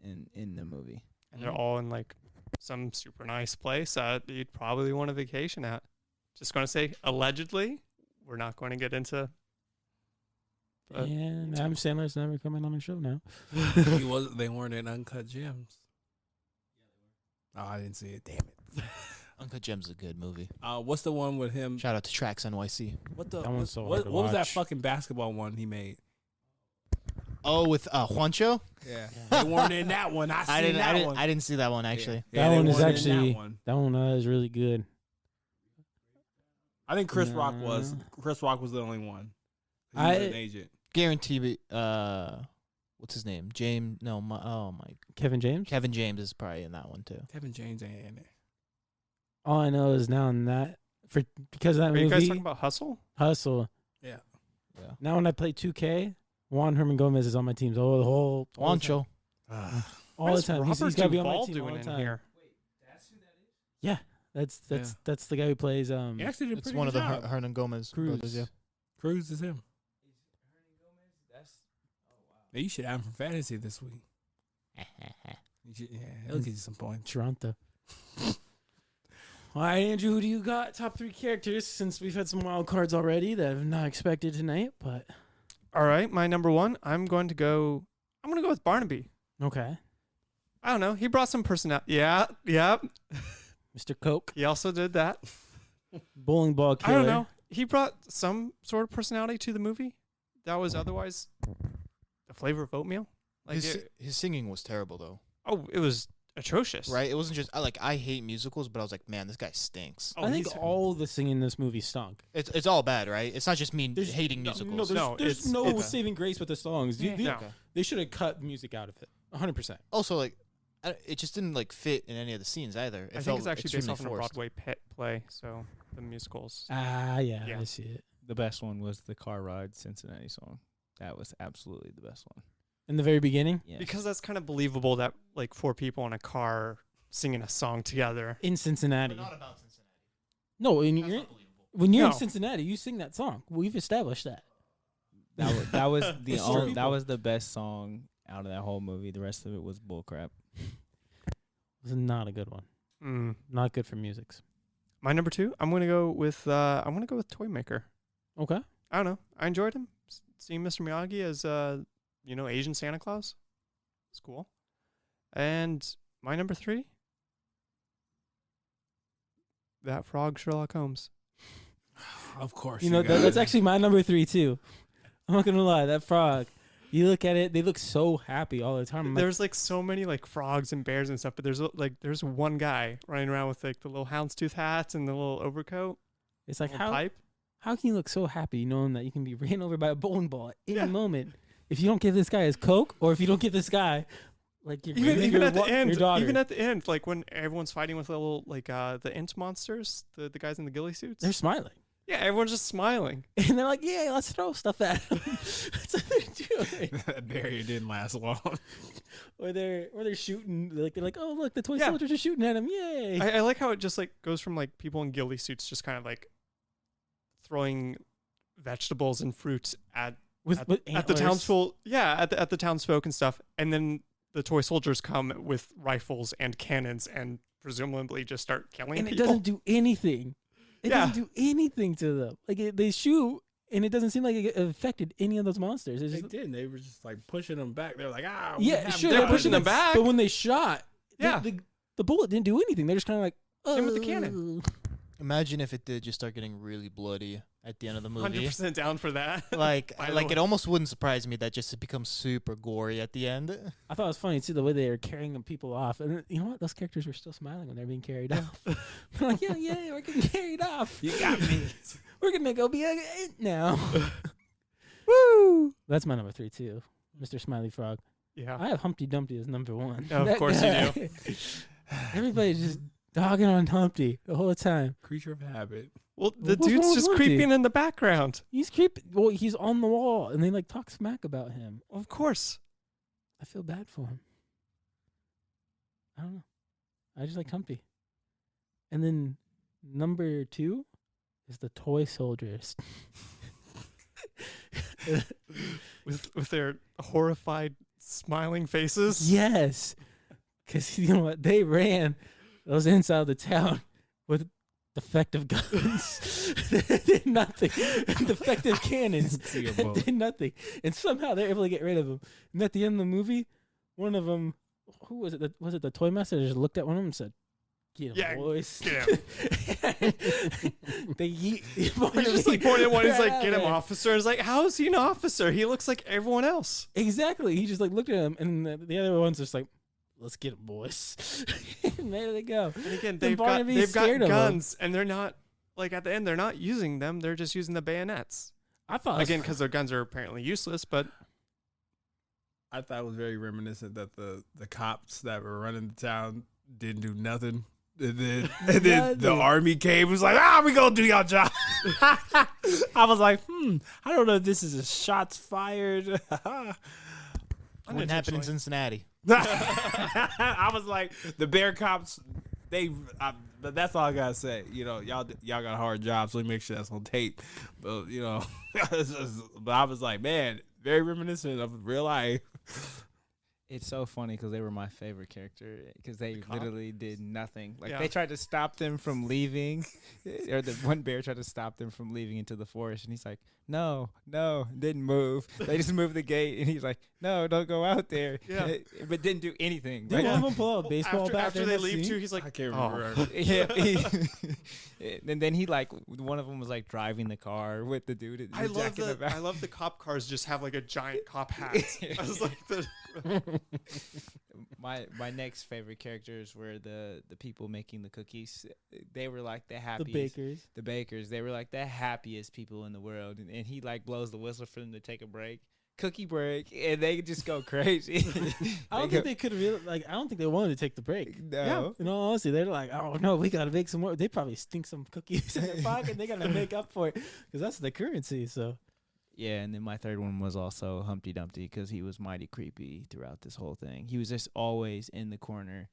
Speaker 6: in the movie.
Speaker 4: And they're all in like some super nice place that you'd probably want a vacation at. Just going to say, allegedly, we're not going to get into. But
Speaker 3: And Adam Sandler's never coming on the show now.
Speaker 2: They weren't in Uncut Gems. Oh, I didn't see it. Damn it.
Speaker 5: Uncut Gems is a good movie.
Speaker 2: What's the one with him?
Speaker 5: Shout out to Tracks NYC.
Speaker 2: What the?
Speaker 3: That one's so hard
Speaker 2: what
Speaker 3: to
Speaker 2: was that
Speaker 3: watch.
Speaker 2: fucking basketball one he made?
Speaker 5: Oh, with Juancho?
Speaker 2: Yeah, they weren't in that one. I
Speaker 5: didn't see that one actually.
Speaker 3: That
Speaker 2: they
Speaker 3: one is
Speaker 2: weren't in
Speaker 3: actually-
Speaker 2: that one.
Speaker 3: That one is really good.
Speaker 2: I think Chris Rock was.
Speaker 3: Nah.
Speaker 2: Chris Rock was the only one. He
Speaker 3: I-
Speaker 2: was an agent.
Speaker 5: Guarantee. What's his name? James? No, my
Speaker 3: Kevin James?
Speaker 5: Kevin James is probably in that one too.
Speaker 2: Kevin James ain't in it.
Speaker 3: All I know is now in that, because of that
Speaker 4: are you guys
Speaker 3: movie,
Speaker 4: talking about Hustle?
Speaker 3: Hustle.
Speaker 2: Yeah.
Speaker 3: Now when I play 2K, Juan Herman Gomez is on my teams all the whole
Speaker 5: Juancho.
Speaker 3: all the time. He's got to be on my
Speaker 4: Duvall
Speaker 3: team all
Speaker 4: doing
Speaker 3: the
Speaker 4: in
Speaker 3: time.
Speaker 4: here?
Speaker 3: Yeah, that's the guy who plays
Speaker 2: He actually did a
Speaker 5: It's
Speaker 2: pretty
Speaker 5: one of
Speaker 2: good
Speaker 5: the
Speaker 2: job.
Speaker 5: Hernan Gomez
Speaker 3: Cruz.
Speaker 5: brothers. Yeah.
Speaker 2: Cruz is him. Yeah, you should have him for fantasy this week. He'll get you some points.
Speaker 3: Toronto. All right, Andrew, who do you got? Top 3 characters, since we've had some wild cards already that I've not expected tonight, but
Speaker 4: All right, my number 1. I'm going to go with Barnaby.
Speaker 3: okay.
Speaker 4: I don't know. He brought some personality. Yeah.
Speaker 3: Mr. Coke,
Speaker 4: He also did that.
Speaker 3: bowling ball killer.
Speaker 4: I don't know. He brought some sort of personality to the movie that was otherwise the flavor of oatmeal. Like
Speaker 5: His singing was terrible though.
Speaker 4: it was atrocious.
Speaker 5: Right? It wasn't just I hate musicals, but I was like, man, this guy stinks.
Speaker 4: Oh,
Speaker 3: I think
Speaker 4: he's-
Speaker 3: all the singing in this movie stunk.
Speaker 5: It's all bad, right? It's not just me
Speaker 3: There's-
Speaker 5: hating
Speaker 3: No,
Speaker 5: musicals.
Speaker 3: there's
Speaker 4: No,
Speaker 3: no
Speaker 4: it's-
Speaker 3: saving grace with the songs.
Speaker 2: Yeah.
Speaker 4: No.
Speaker 5: Okay.
Speaker 3: They should have cut music out of it. 100%.
Speaker 5: Also, like, it just didn't like fit in any of the scenes either. It
Speaker 4: I think
Speaker 5: felt
Speaker 4: it's actually based
Speaker 5: extremely
Speaker 4: off of a
Speaker 5: forced.
Speaker 4: Broadway play, so the musicals.
Speaker 3: Yeah,
Speaker 4: Yeah.
Speaker 3: I see it.
Speaker 6: The best one was the car ride Cincinnati song. That was absolutely the best one.
Speaker 3: In the very beginning?
Speaker 6: Yeah.
Speaker 4: Because that's kind of believable that like 4 people in a car singing a song together.
Speaker 3: In Cincinnati.
Speaker 5: But not about Cincinnati.
Speaker 3: No, when
Speaker 5: That's
Speaker 3: you're,
Speaker 5: not believable.
Speaker 3: when you're in
Speaker 4: No.
Speaker 3: Cincinnati, you sing that song. We've established that.
Speaker 6: That was the
Speaker 3: It's
Speaker 6: only,
Speaker 3: true.
Speaker 6: that was the best song out of that whole movie. The rest of it was bullcrap.
Speaker 3: It was not a good one. Not good for musics.
Speaker 4: My number 2, I'm gonna go with Toy Maker.
Speaker 3: Okay.
Speaker 4: I don't know. I enjoyed him. Seeing Mr. Miyagi as Asian Santa Claus. It's cool. And my number 3, that frog Sherlock Holmes.
Speaker 2: Of course.
Speaker 3: You know, that's actually my number 3 too. I'm not gonna lie, that frog. You look at it, they look so happy all the time. I'm like,
Speaker 4: There's like so many like frogs and bears and stuff, but there's one guy running around with like the little houndstooth hat and the little overcoat,
Speaker 3: it's like
Speaker 4: little pipe.
Speaker 3: how can you look so happy knowing that you can be ran over by a bowling ball at any
Speaker 4: Yeah.
Speaker 3: moment if you don't give this guy his Coke, or if you don't give this guy like your
Speaker 4: Even at the end,
Speaker 3: your daughter.
Speaker 4: even at the end, like when everyone's fighting with little like the int monsters, the guys in the ghillie suits.
Speaker 3: they're smiling.
Speaker 4: Yeah, everyone's just smiling.
Speaker 3: And they're like, yeah, let's throw stuff at him. That's what they're doing.
Speaker 2: That barrier didn't last long.
Speaker 3: Or they're shooting. They're like, oh look, the toy
Speaker 4: Yeah.
Speaker 3: soldiers are shooting at him. Yay!
Speaker 4: I like how it just like goes from like people in ghillie suits just kind of like throwing vegetables and fruits at
Speaker 3: with
Speaker 4: at the
Speaker 3: antlers.
Speaker 4: townsfolk. Yeah, at the townsfolk and stuff, and then the toy soldiers come with rifles and cannons and presumably just start killing
Speaker 3: and it
Speaker 4: people.
Speaker 3: doesn't do anything. It
Speaker 4: Yeah.
Speaker 3: doesn't do anything to them. Like they shoot, and it doesn't seem like it affected any of those monsters. It's
Speaker 2: They
Speaker 3: just,
Speaker 2: didn't. They were just like pushing them back. They're like,
Speaker 3: yeah, sure,
Speaker 4: they're pushing them back.
Speaker 3: But when they shot,
Speaker 4: Yeah.
Speaker 3: the bullet didn't do anything. They're just kind of like,
Speaker 4: Same with the cannon.
Speaker 5: Imagine if it did just start getting really bloody at the end of the movie.
Speaker 4: 100% down for that.
Speaker 5: Like
Speaker 4: By the
Speaker 5: it
Speaker 4: way.
Speaker 5: almost wouldn't surprise me that just it becomes super gory at the end.
Speaker 3: I thought it was funny too the way they were carrying people off, and you know what? Those characters were still smiling when they're being carried off. They're like, yeah, we're getting carried off.
Speaker 2: You got me.
Speaker 3: We're gonna go be it now. Woo! That's my number 3 too, Mr. Smiley Frog.
Speaker 4: Yeah.
Speaker 3: I have Humpty Dumpty as number 1.
Speaker 4: Of
Speaker 3: That
Speaker 4: course
Speaker 3: guy.
Speaker 4: you do.
Speaker 3: Everybody's just dogging on Humpty the whole time.
Speaker 2: Creature of habit.
Speaker 4: Well, the
Speaker 3: What's wrong
Speaker 4: dude's
Speaker 3: with
Speaker 4: just
Speaker 3: Monty?
Speaker 4: creeping in the background.
Speaker 3: He's creepy. Well, he's on the wall, and they like talk smack about him.
Speaker 4: Of course.
Speaker 3: I feel bad for him. I don't know. I just like Humpty. And then number 2 is the toy soldiers.
Speaker 4: With their horrified, smiling faces.
Speaker 3: Yes, because you know what? They ran those inside the town with defective guns. They did nothing. Defective cannons.
Speaker 2: See a boat.
Speaker 3: Did nothing, and somehow they're able to get rid of them. And at the end of the movie, one of them, who was it? Was it the toy master? Just looked at one of them and said, "Get him,
Speaker 4: Yeah,
Speaker 3: boys."
Speaker 4: get him.
Speaker 3: He
Speaker 4: He's just like pointing at one. He's like, "Get him,
Speaker 3: off."
Speaker 4: officer." It's like, how is he an officer? He looks like everyone else.
Speaker 3: Exactly. He just like looked at him, and the other one's just like, "Let's get him, boys." And there they go.
Speaker 4: And again,
Speaker 3: And
Speaker 4: they've got
Speaker 3: Barnaby's scared of 'em.
Speaker 4: guns, and they're not like at the end. They're not using them. They're just using the bayonets.
Speaker 3: I thought
Speaker 4: Again, because their guns are apparently useless. But
Speaker 2: I thought it was very reminiscent that the cops that were running the town didn't do nothing. And then the army came and was like, we gonna do y'all job. I was like, I don't know if this is a shots fired.
Speaker 5: Wouldn't happen in Cincinnati.
Speaker 2: I was like, the bear cops, but that's all I gotta say. You know, y'all got a hard job, so we make sure that's on tape. But you know, but I was like, man, very reminiscent of real life.
Speaker 6: It's so funny because they were my favorite character because they literally did nothing. Like
Speaker 4: Yeah.
Speaker 6: they tried to stop them from leaving, or the one bear tried to stop them from leaving into the forest, and he's like, "No, didn't move." They just moved the gate, and he's like, "No, don't go out there."
Speaker 4: Yeah.
Speaker 6: But didn't do anything.
Speaker 3: Did
Speaker 6: Right?
Speaker 3: one of them pull out a baseball bat
Speaker 4: after
Speaker 3: in
Speaker 4: they
Speaker 3: that
Speaker 4: leave
Speaker 3: scene?
Speaker 4: too, he's like,
Speaker 2: I can't
Speaker 4: "Oh."
Speaker 2: remember.
Speaker 6: Yeah, and then he like one of them was like driving the car with the dude.
Speaker 4: I love the cop cars just have like a giant cop hat. I was like
Speaker 6: My next favorite characters were the people making the cookies. They were like the
Speaker 3: The
Speaker 6: happiest.
Speaker 3: bakers.
Speaker 6: The bakers. They were like the happiest people in the world, and he like blows the whistle for them to take a break, cookie break, and they just go crazy.
Speaker 3: I don't think they could really I don't think they wanted to take the break.
Speaker 6: No.
Speaker 3: In all honesty, they're like, "Oh no, we gotta make some more." They probably stink some cookies in their pocket. They gotta make up for it because that's the currency. So
Speaker 6: Yeah, and then my third one was also Humpty Dumpty because he was mighty creepy throughout this whole thing. He was just always in the corner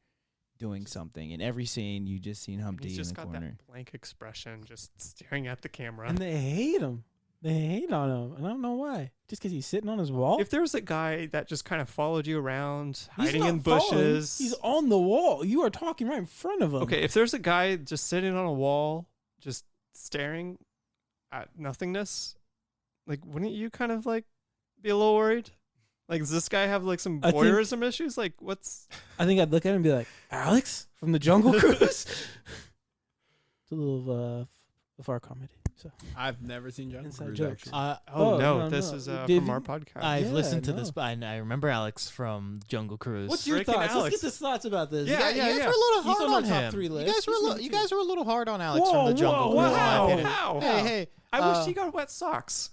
Speaker 6: doing something. In every scene, you just seen Humpty
Speaker 4: he's
Speaker 6: in
Speaker 4: just
Speaker 6: the
Speaker 4: got
Speaker 6: corner.
Speaker 4: that blank expression, just staring at the camera.
Speaker 3: and they hate him. They hate on him, and I don't know why. Just because he's sitting on his wall.
Speaker 4: If there was a guy that just kind of followed you around,
Speaker 3: He's
Speaker 4: hiding
Speaker 3: not
Speaker 4: in
Speaker 3: following.
Speaker 4: bushes.
Speaker 3: He's on the wall. You are talking right in front of him.
Speaker 4: Okay, if there's a guy just sitting on a wall, just staring at nothingness, like, wouldn't you kind of like be a little worried? Like, does this guy have like some
Speaker 3: I think-
Speaker 4: voyeurism issues? Like, what's
Speaker 3: I think I'd look at him and be like, "Alex from the Jungle Cruise." It's a little far comedy. So
Speaker 2: I've never seen Jungle
Speaker 3: Inside
Speaker 2: Cruise,
Speaker 3: jokes.
Speaker 2: actually.
Speaker 3: Oh,
Speaker 4: no,
Speaker 3: no,
Speaker 4: this
Speaker 3: no.
Speaker 4: is
Speaker 3: Did
Speaker 4: from our
Speaker 3: you-
Speaker 4: podcast.
Speaker 5: I've
Speaker 3: Yeah,
Speaker 5: listened to
Speaker 3: no.
Speaker 5: this, and I remember Alex from Jungle Cruise.
Speaker 3: what's your
Speaker 4: Freaking
Speaker 3: thoughts?
Speaker 4: Alex.
Speaker 3: Let's get his thoughts about this.
Speaker 4: Yeah,
Speaker 5: You guys
Speaker 4: yeah.
Speaker 5: were a little
Speaker 3: He's
Speaker 5: hard
Speaker 3: on
Speaker 5: on
Speaker 3: my top
Speaker 5: him.
Speaker 3: 3
Speaker 5: You
Speaker 3: list.
Speaker 5: guys were
Speaker 3: He's
Speaker 5: a little,
Speaker 3: number
Speaker 5: you
Speaker 3: 2.
Speaker 5: guys were a little hard on Alex
Speaker 3: Whoa,
Speaker 5: from the Jungle
Speaker 3: whoa,
Speaker 5: Cruise. in my
Speaker 3: wow.
Speaker 5: opinion.
Speaker 4: How?
Speaker 5: Hey,
Speaker 4: I wish he got wet socks.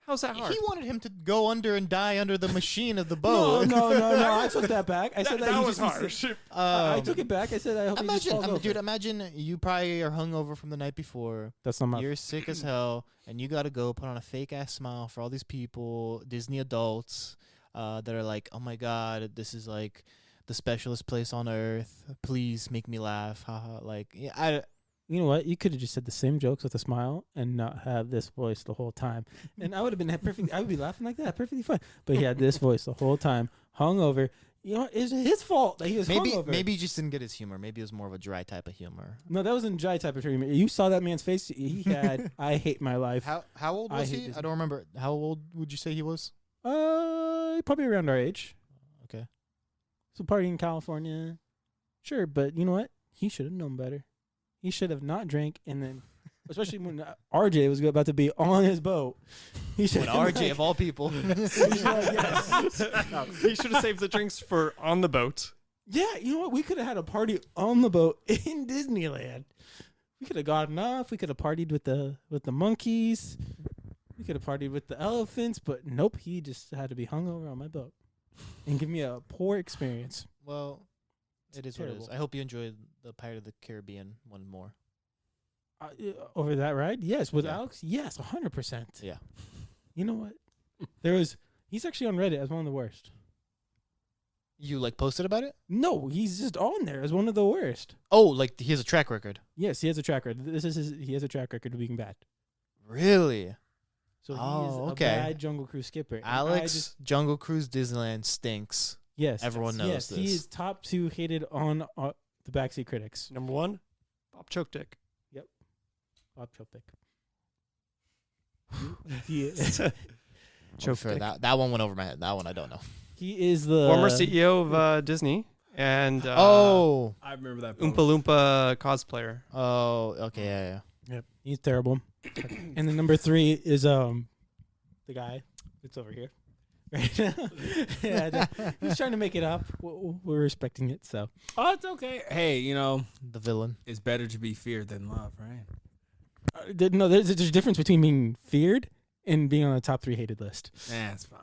Speaker 4: How's that hard?
Speaker 5: he wanted him to go under and die under the machine of the
Speaker 3: No,
Speaker 5: boat.
Speaker 3: no. I took that back. I said that, he
Speaker 4: was
Speaker 3: just
Speaker 4: harsh.
Speaker 3: I took it back. I said I hope he just
Speaker 5: Imagine,
Speaker 3: falls over.
Speaker 5: dude. Imagine you probably are hungover from the night before.
Speaker 3: That's not my.
Speaker 5: You're sick as hell, and you gotta go put on a fake ass smile for all these people, Disney adults, that are like, "Oh my god, this is like the specialist place on earth. Please make me laugh." Haha. Like, yeah,
Speaker 3: You know what? You could have just said the same jokes with a smile and not have this voice the whole time, and I would have been perfect. I would be laughing like that, perfectly fine. But he had this voice the whole time, hungover. You know, it's his fault that he was hungover.
Speaker 5: maybe he just didn't get his humor. Maybe it was more of a dry type of humor.
Speaker 3: No, that wasn't dry type of humor. You saw that man's face. He had, "I hate my life."
Speaker 5: How old
Speaker 3: I
Speaker 5: was
Speaker 3: hate
Speaker 5: he?
Speaker 3: Disney.
Speaker 5: I don't remember. How old would you say he was?
Speaker 3: Probably around our age.
Speaker 5: Okay.
Speaker 3: So partying in California, sure. But you know what? He should have known better. he should have not drank, and then, especially when RJ was about to be on his boat, he should.
Speaker 5: When RJ of all people,
Speaker 4: He should have saved the drinks for on the boat.
Speaker 3: Yeah, you know what? We could have had a party on the boat in Disneyland. We could have gotten off. We could have partied with the monkeys. We could have partied with the elephants, but nope. He just had to be hungover on my boat and give me a poor experience.
Speaker 5: well, it is what it is.
Speaker 3: terrible.
Speaker 5: I hope you enjoyed the Pirate of the Caribbean one more.
Speaker 3: Over that ride, yes. With
Speaker 5: Yeah.
Speaker 3: Alex, yes, 100%.
Speaker 5: Yeah.
Speaker 3: You know what? He's actually on Reddit as one of the worst.
Speaker 5: You like posted about it?
Speaker 3: No, he's just on there as one of the worst.
Speaker 5: Oh, like he has a track record.
Speaker 3: Yes, he has a track record. He has a track record of being bad.
Speaker 5: Really?
Speaker 3: So
Speaker 5: Oh,
Speaker 3: he's
Speaker 5: okay.
Speaker 3: a bad Jungle Cruise skipper. And
Speaker 5: Alex, Jungle Cruise Disneyland stinks.
Speaker 3: yes,
Speaker 5: everyone knows
Speaker 3: yes,
Speaker 5: this.
Speaker 3: he is top 2 hated on the Backseat Critics.
Speaker 4: Number 1, Bob Chokedick.
Speaker 3: Bob Chopik. He is.
Speaker 5: I'm sure that one went over my head. That one I don't know.
Speaker 3: He is the
Speaker 4: Former CEO of Disney and
Speaker 5: Oh,
Speaker 2: I remember that.
Speaker 4: Oompa
Speaker 2: post.
Speaker 4: Loompa cosplayer.
Speaker 5: oh, okay, yeah.
Speaker 3: Yep, he's terrible. And then number 3 is the guy that's over here. Right now. Yeah, he's trying to make it up. We're respecting it. So
Speaker 2: Oh, it's okay. Hey,
Speaker 5: The villain.
Speaker 2: it's better to be feared than love, right?
Speaker 3: no, there's a difference between being feared and being on the top 3 hated list.
Speaker 2: Nah, it's fine.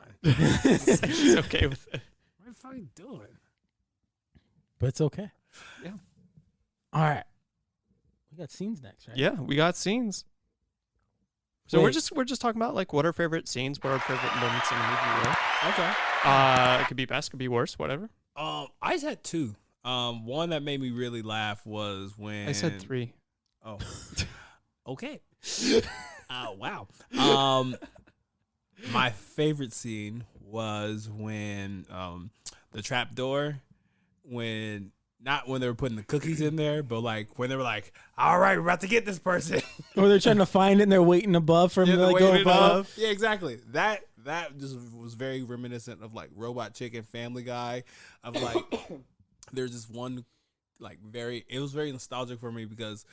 Speaker 4: He's okay with it.
Speaker 2: What the fuck are you doing?
Speaker 3: But it's okay.
Speaker 4: Yeah.
Speaker 3: All right. We got scenes next, right?
Speaker 4: Yeah, we got scenes. So
Speaker 3: Wait.
Speaker 4: we're just talking about like what our favorite scenes, what our favorite moments in the movie were.
Speaker 2: Okay.
Speaker 4: It could be best, could be worse, whatever.
Speaker 2: I just had 2. One that made me really laugh was when
Speaker 4: I said 3.
Speaker 2: Oh, okay. Wow. My favorite scene was when the trap door, not when they were putting the cookies in there, but like when they were like, "All right, we're about to get this person."
Speaker 3: Or they're trying to find it and they're waiting above for him
Speaker 2: Yeah,
Speaker 3: to
Speaker 2: the
Speaker 3: like
Speaker 2: way
Speaker 3: go
Speaker 2: it
Speaker 3: above.
Speaker 2: Yeah, exactly. That just was very reminiscent of like Robot Chicken, Family Guy. Of like, there's this one like it was very nostalgic for me because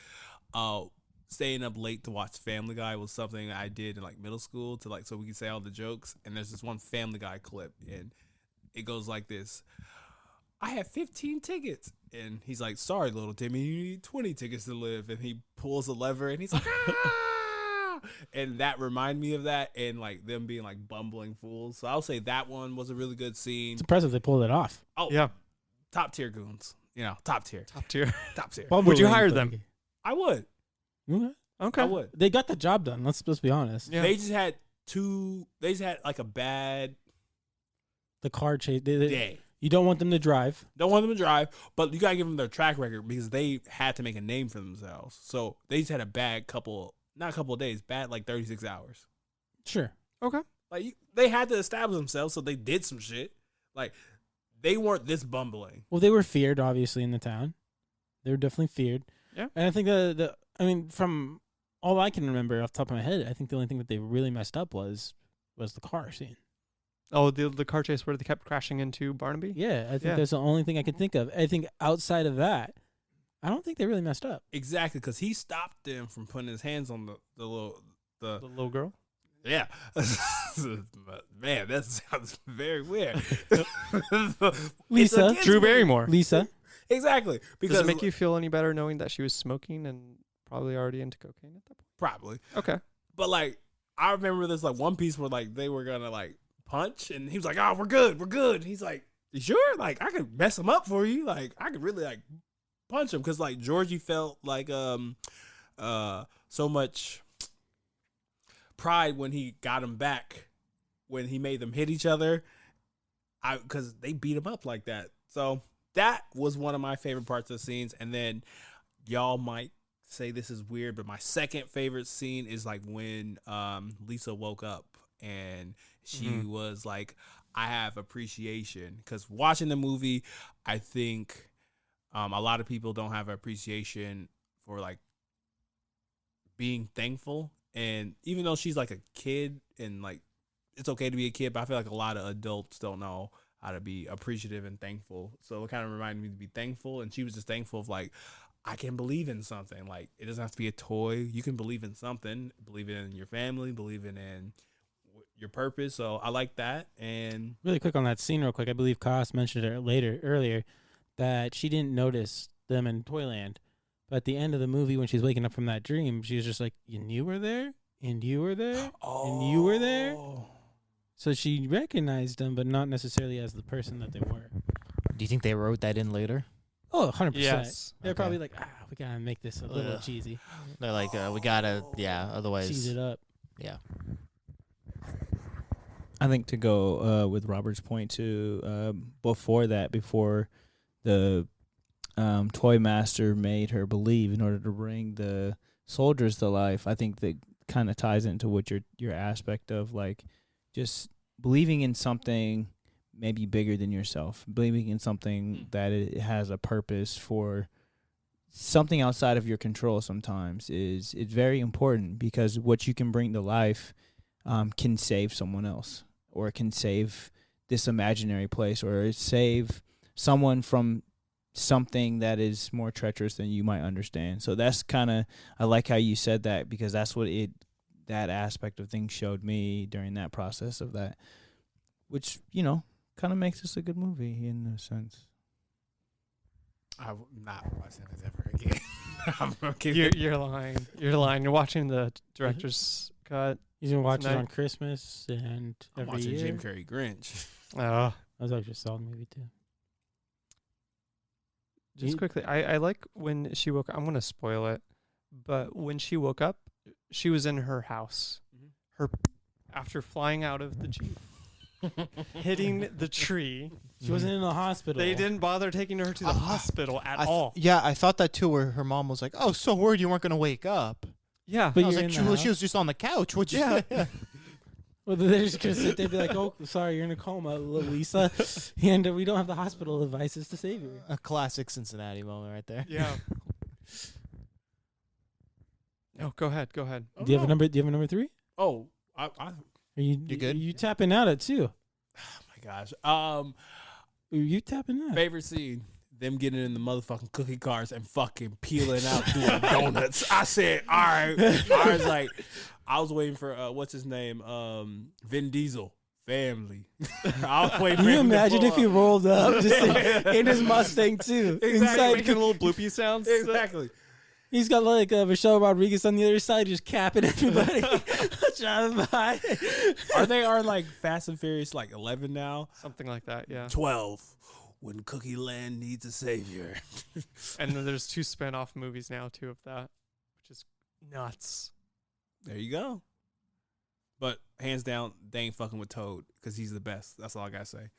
Speaker 2: staying up late to watch Family Guy was something I did in like middle school to like so we could say all the jokes. And there's this one Family Guy clip and it goes like this. I have 15 tickets. And he's like, sorry, little Timmy, you need 20 tickets to live. And he pulls a lever and he's like, ah! And that reminded me of that and like them being like bumbling fools. So I'll say that one was a really good scene.
Speaker 3: It's impressive they pulled it off.
Speaker 2: Oh,
Speaker 4: Yeah,
Speaker 2: top tier goons. Top tier.
Speaker 4: top tier.
Speaker 2: Top tier.
Speaker 4: Would you hire them?
Speaker 2: I would.
Speaker 3: Okay.
Speaker 4: Okay.
Speaker 2: I would.
Speaker 3: They got the job done. Let's be honest.
Speaker 4: Yeah.
Speaker 2: They just had like a bad
Speaker 3: The car chase.
Speaker 2: day.
Speaker 3: You don't want them to drive.
Speaker 2: Don't want them to drive, but you gotta give them their track record because they had to make a name for themselves. So they just had a bad not a couple of days, bad like 36 hours.
Speaker 3: Sure.
Speaker 4: Okay.
Speaker 2: Like they had to establish themselves, so they did some shit. Like they weren't this bumbling.
Speaker 3: Well, they were feared, obviously, in the town. They were definitely feared.
Speaker 4: Yeah.
Speaker 3: And I think from all I can remember off the top of my head, I think the only thing that they really messed up was the car scene.
Speaker 4: Oh, the car chase where they kept crashing into Barnaby?
Speaker 3: Yeah, I think
Speaker 4: Yeah.
Speaker 3: that's the only thing I can think of. I think outside of that, I don't think they really messed up.
Speaker 2: Exactly, because he stopped them from putting his hands on the
Speaker 4: The little girl?
Speaker 2: yeah. Man, that sounds very weird.
Speaker 3: Lisa.
Speaker 4: Drew Barrymore.
Speaker 3: Lisa.
Speaker 2: Exactly. Because
Speaker 4: Does it make you feel any better knowing that she was smoking and probably already into cocaine at that point?
Speaker 2: probably.
Speaker 4: Okay.
Speaker 2: But like I remember this like one piece where like they were gonna like punch and he was like, "Oh, we're good. And he's like, "You sure? Like I could mess him up for you. Like I could really like punch him." Because like Georgie felt like so much pride when he got him back, when he made them hit each other. Because they beat him up like that. So that was one of my favorite parts of the scenes. And then y'all might say this is weird, but my second favorite scene is like when Lisa woke up and she was like, I have appreciation. Because watching the movie, I think a lot of people don't have appreciation for like being thankful. And even though she's like a kid and like it's okay to be a kid, but I feel like a lot of adults don't know how to be appreciative and thankful. So it kind of reminded me to be thankful. And she was just thankful of like, I can believe in something. Like, it doesn't have to be a toy. You can believe in something. Believe in your family. Believe in your purpose. So I like that. And
Speaker 3: Really quick on that scene, real quick. I believe Koss mentioned it earlier, that she didn't notice them in Toyland. But at the end of the movie, when she's waking up from that dream, she was just like, and you were there? And you were there? And you were there? So she recognized them, but not necessarily as the person that they were.
Speaker 5: Do you think they wrote that in later?
Speaker 3: Oh, 100%.
Speaker 4: Yes.
Speaker 3: They're
Speaker 5: Okay.
Speaker 3: probably like, we got to make this a little cheesy.
Speaker 5: They're like, we gotta, otherwise.
Speaker 3: Cheese it up.
Speaker 5: Yeah.
Speaker 6: I think to go with Robert's point too, before the toy master made her believe in order to bring the soldiers to life, I think that kind of ties into what your aspect of like just believing in something maybe bigger than yourself, believing in something that it has a purpose for something outside of your control sometimes it's very important, because what you can bring to life can save someone else, or it can save this imaginary place, or save someone from something that is more treacherous than you might understand. So that's kind of, I like how you said that, because that's what that aspect of things showed me during that process of that, which, kind of makes this a good movie in a sense.
Speaker 2: I'm not watching this ever again. I'm okay.
Speaker 4: You're lying. You're lying. You're watching the director's cut.
Speaker 3: He's been watching it
Speaker 4: Tonight.
Speaker 3: on Christmas and
Speaker 2: I'm
Speaker 3: every
Speaker 2: watching
Speaker 3: year.
Speaker 2: Jim Carrey Grinch.
Speaker 4: Oh.
Speaker 3: That was actually a solid movie, too.
Speaker 4: Just quickly, I like when she woke up. I'm going to spoil it. But when she woke up, she was in her house. After flying out of the Jeep, hitting the tree.
Speaker 3: She wasn't in the hospital.
Speaker 4: They didn't bother taking her to the hospital at all.
Speaker 5: Yeah, I thought that too, where her mom was like, oh, so worried you weren't going to wake up.
Speaker 4: Yeah.
Speaker 3: But
Speaker 5: I was
Speaker 3: you're
Speaker 5: like,
Speaker 3: in the
Speaker 5: she was just on the couch. What'd you
Speaker 4: Yeah.
Speaker 5: say?
Speaker 3: Well, they're just going to sit there and be like, oh, sorry, you're in a coma, Louisa. And we don't have the hospital devices to save you.
Speaker 5: A classic Cincinnati moment right there.
Speaker 4: Yeah. No, go ahead.
Speaker 2: Oh,
Speaker 3: Do you have a number 3?
Speaker 2: Oh,
Speaker 3: Are you
Speaker 5: good?
Speaker 3: Are you tapping out at 2?
Speaker 2: oh my gosh.
Speaker 3: Are you tapping out?
Speaker 2: Favorite scene: them getting in the motherfucking cookie cars and fucking peeling out doing donuts. I said, all right. I was waiting for what's his name, Vin Diesel. Family. I was waiting
Speaker 3: Can
Speaker 2: for
Speaker 3: you
Speaker 2: him to
Speaker 3: imagine
Speaker 2: pull
Speaker 3: if he
Speaker 2: up.
Speaker 3: rolled up just in his Mustang too?
Speaker 2: Exactly.
Speaker 3: Inside,
Speaker 4: Making little bloopy sounds.
Speaker 2: Exactly.
Speaker 3: he's got like Michelle Rodriguez on the other side, just capping everybody driving by.
Speaker 2: Are they like Fast and Furious like 11 now?
Speaker 4: Something like that, yeah.
Speaker 2: 12. When Cookie Land needs a savior.
Speaker 4: And then there's 2 spin-off movies now, too, of that, which is nuts.
Speaker 2: There you go. But hands down, they ain't fucking with Toad because he's the best. That's all I gotta say.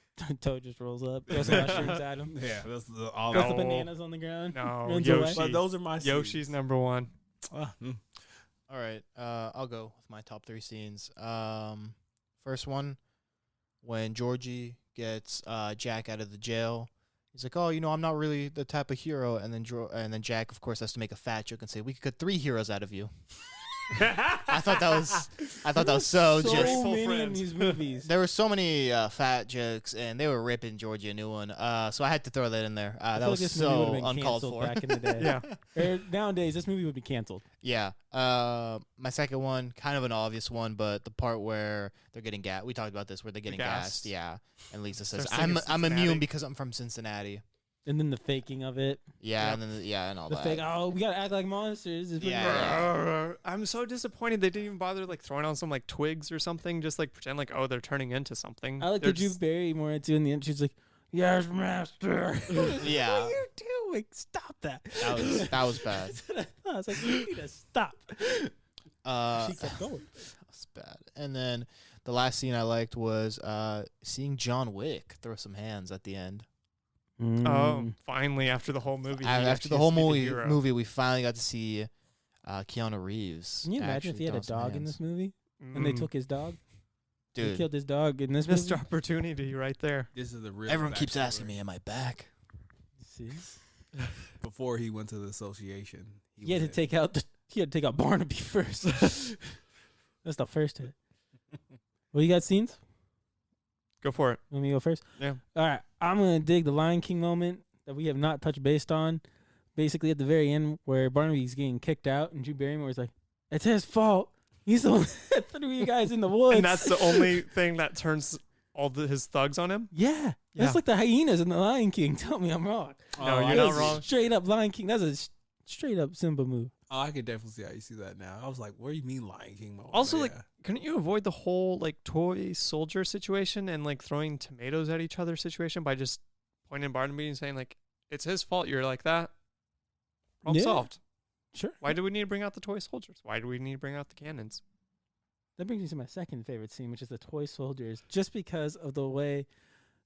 Speaker 3: Toad just rolls up, throws some mushrooms at him,
Speaker 2: Yeah, that's all.
Speaker 3: throws the
Speaker 4: No.
Speaker 3: bananas on the ground.
Speaker 4: No,
Speaker 3: runs
Speaker 4: Yoshi.
Speaker 3: away.
Speaker 2: But those are my
Speaker 4: Yoshi's
Speaker 2: scenes.
Speaker 4: number 1.
Speaker 5: All right, I'll go with my top 3 scenes. First one, when Georgie gets Jack out of the jail. He's like, oh, I'm not really the type of hero. And then Jack, of course, has to make a fat joke and say, we could get 3 heroes out of you. I thought that was so
Speaker 3: So
Speaker 5: just.
Speaker 3: many in
Speaker 4: friends.
Speaker 3: these movies.
Speaker 5: There were so many fat jokes, and they were ripping Georgie a new one. So I had to throw that in there.
Speaker 3: I
Speaker 5: That
Speaker 3: feel
Speaker 5: was
Speaker 3: like this movie
Speaker 5: so
Speaker 3: would've been
Speaker 5: uncalled
Speaker 3: canceled
Speaker 5: for.
Speaker 3: back in the day.
Speaker 4: Yeah.
Speaker 3: Or nowadays, this movie would be canceled.
Speaker 5: Yeah. My second one, kind of an obvious one, but the part where they're getting gassed. We talked about this, where they're getting gassed.
Speaker 4: gassed.
Speaker 5: Yeah. And Lisa says,
Speaker 4: They're saying
Speaker 5: I'm
Speaker 4: Cincinnati.
Speaker 5: immune because I'm from Cincinnati.
Speaker 3: And then the faking of it.
Speaker 5: Yeah,
Speaker 4: Yeah.
Speaker 5: and then and all
Speaker 3: The
Speaker 5: that.
Speaker 3: fake, oh, we gotta act like monsters. It's
Speaker 5: Yeah.
Speaker 4: I'm so disappointed they didn't even bother like throwing on some like twigs or something, just like pretend like, oh, they're turning into something.
Speaker 3: I like
Speaker 4: They're
Speaker 3: the Drew
Speaker 4: just-
Speaker 3: Barrymore too in the end. She's like, "Yes, master."
Speaker 5: Yeah.
Speaker 3: What are you doing? Stop that.
Speaker 5: That was bad.
Speaker 3: That's what I thought. I was like, you need to stop. She kept going.
Speaker 5: That was bad. And then the last scene I liked was seeing John Wick throw some hands at the end.
Speaker 4: Oh, finally, after the whole movie. he
Speaker 5: After
Speaker 4: actually
Speaker 5: the whole
Speaker 4: gets to be the hero.
Speaker 5: movie, we finally got to see Keanu Reeves.
Speaker 3: Can you imagine if
Speaker 5: actually
Speaker 3: he had a
Speaker 5: throw some
Speaker 3: dog in
Speaker 5: hands.
Speaker 3: this movie and they took his dog? He
Speaker 5: Dude,
Speaker 3: killed his dog in this
Speaker 4: Missed
Speaker 3: movie.
Speaker 4: opportunity right there.
Speaker 2: This is the real.
Speaker 5: everyone keeps
Speaker 2: backstory.
Speaker 5: asking me, am I back?
Speaker 3: See,
Speaker 2: Before he went to the association,
Speaker 3: he had to
Speaker 2: was
Speaker 3: take out Barnaby first. That's the first hit. Well, you got scenes?
Speaker 4: Go for it.
Speaker 3: Let me go first.
Speaker 4: Yeah.
Speaker 3: All right, I'm gonna dig the Lion King moment that we have not touched based on, basically at the very end where Barnaby's getting kicked out and Drew Barrymore's like, it's his fault. He's the one that threw you guys in the woods.
Speaker 4: And that's the only thing that turns his thugs on him?
Speaker 3: Yeah. That's like the hyenas in the Lion King. Tell me I'm wrong.
Speaker 4: No, you're not wrong.
Speaker 3: Straight up Lion King. That's a straight up Simba move.
Speaker 2: Oh, I could definitely see how you see that now. I was like, what do you mean Lion King moment?
Speaker 4: Also,
Speaker 2: But
Speaker 4: like, couldn't you avoid the whole, like, toy soldier situation and, like, throwing tomatoes at each other situation by just pointing at Barnaby and saying, like, it's his fault you're like that? Problem solved.
Speaker 3: Sure.
Speaker 4: Why do we need to bring out the toy soldiers? Why do we need to bring out the cannons?
Speaker 3: That brings me to my second favorite scene, which is the toy soldiers, just because of the way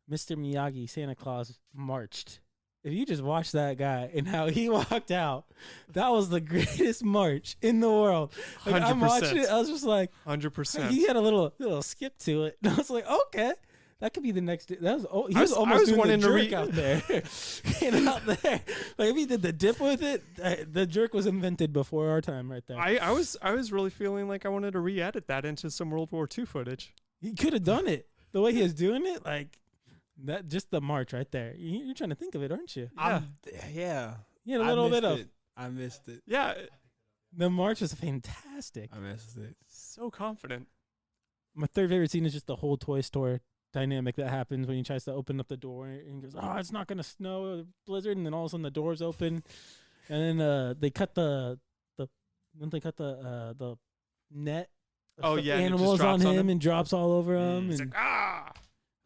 Speaker 3: Mr. Miyagi, Santa Claus, marched. If you just watch that guy and how he walked out, that was the greatest march in the world. Like,
Speaker 4: 100%.
Speaker 3: I'm watching it, I was just like,
Speaker 4: 100%.
Speaker 3: he had a little skip to it. And I was like, okay, that could be the next. That was he was almost doing the jerk out there. And out there, like if he did the dip with it, the jerk was invented before our time, right there.
Speaker 4: I was really feeling like I wanted to re-edit that into some World War II footage.
Speaker 3: He could have done it the way he was doing it, like. That just the march right there. You're trying to think of it, aren't you?
Speaker 2: Yeah.
Speaker 3: You had a little bit of.
Speaker 2: I missed it.
Speaker 4: Yeah.
Speaker 3: The march was fantastic.
Speaker 2: I missed it.
Speaker 4: So confident.
Speaker 3: My third favorite scene is just the whole toy store dynamic that happens when he tries to open up the door and he goes, "Oh, it's not gonna snow, blizzard," and then all of a sudden the doors open, and then they cut the net.
Speaker 4: Oh yeah,
Speaker 3: animals on him and drops all over him.
Speaker 4: He's
Speaker 3: and
Speaker 4: like, ah.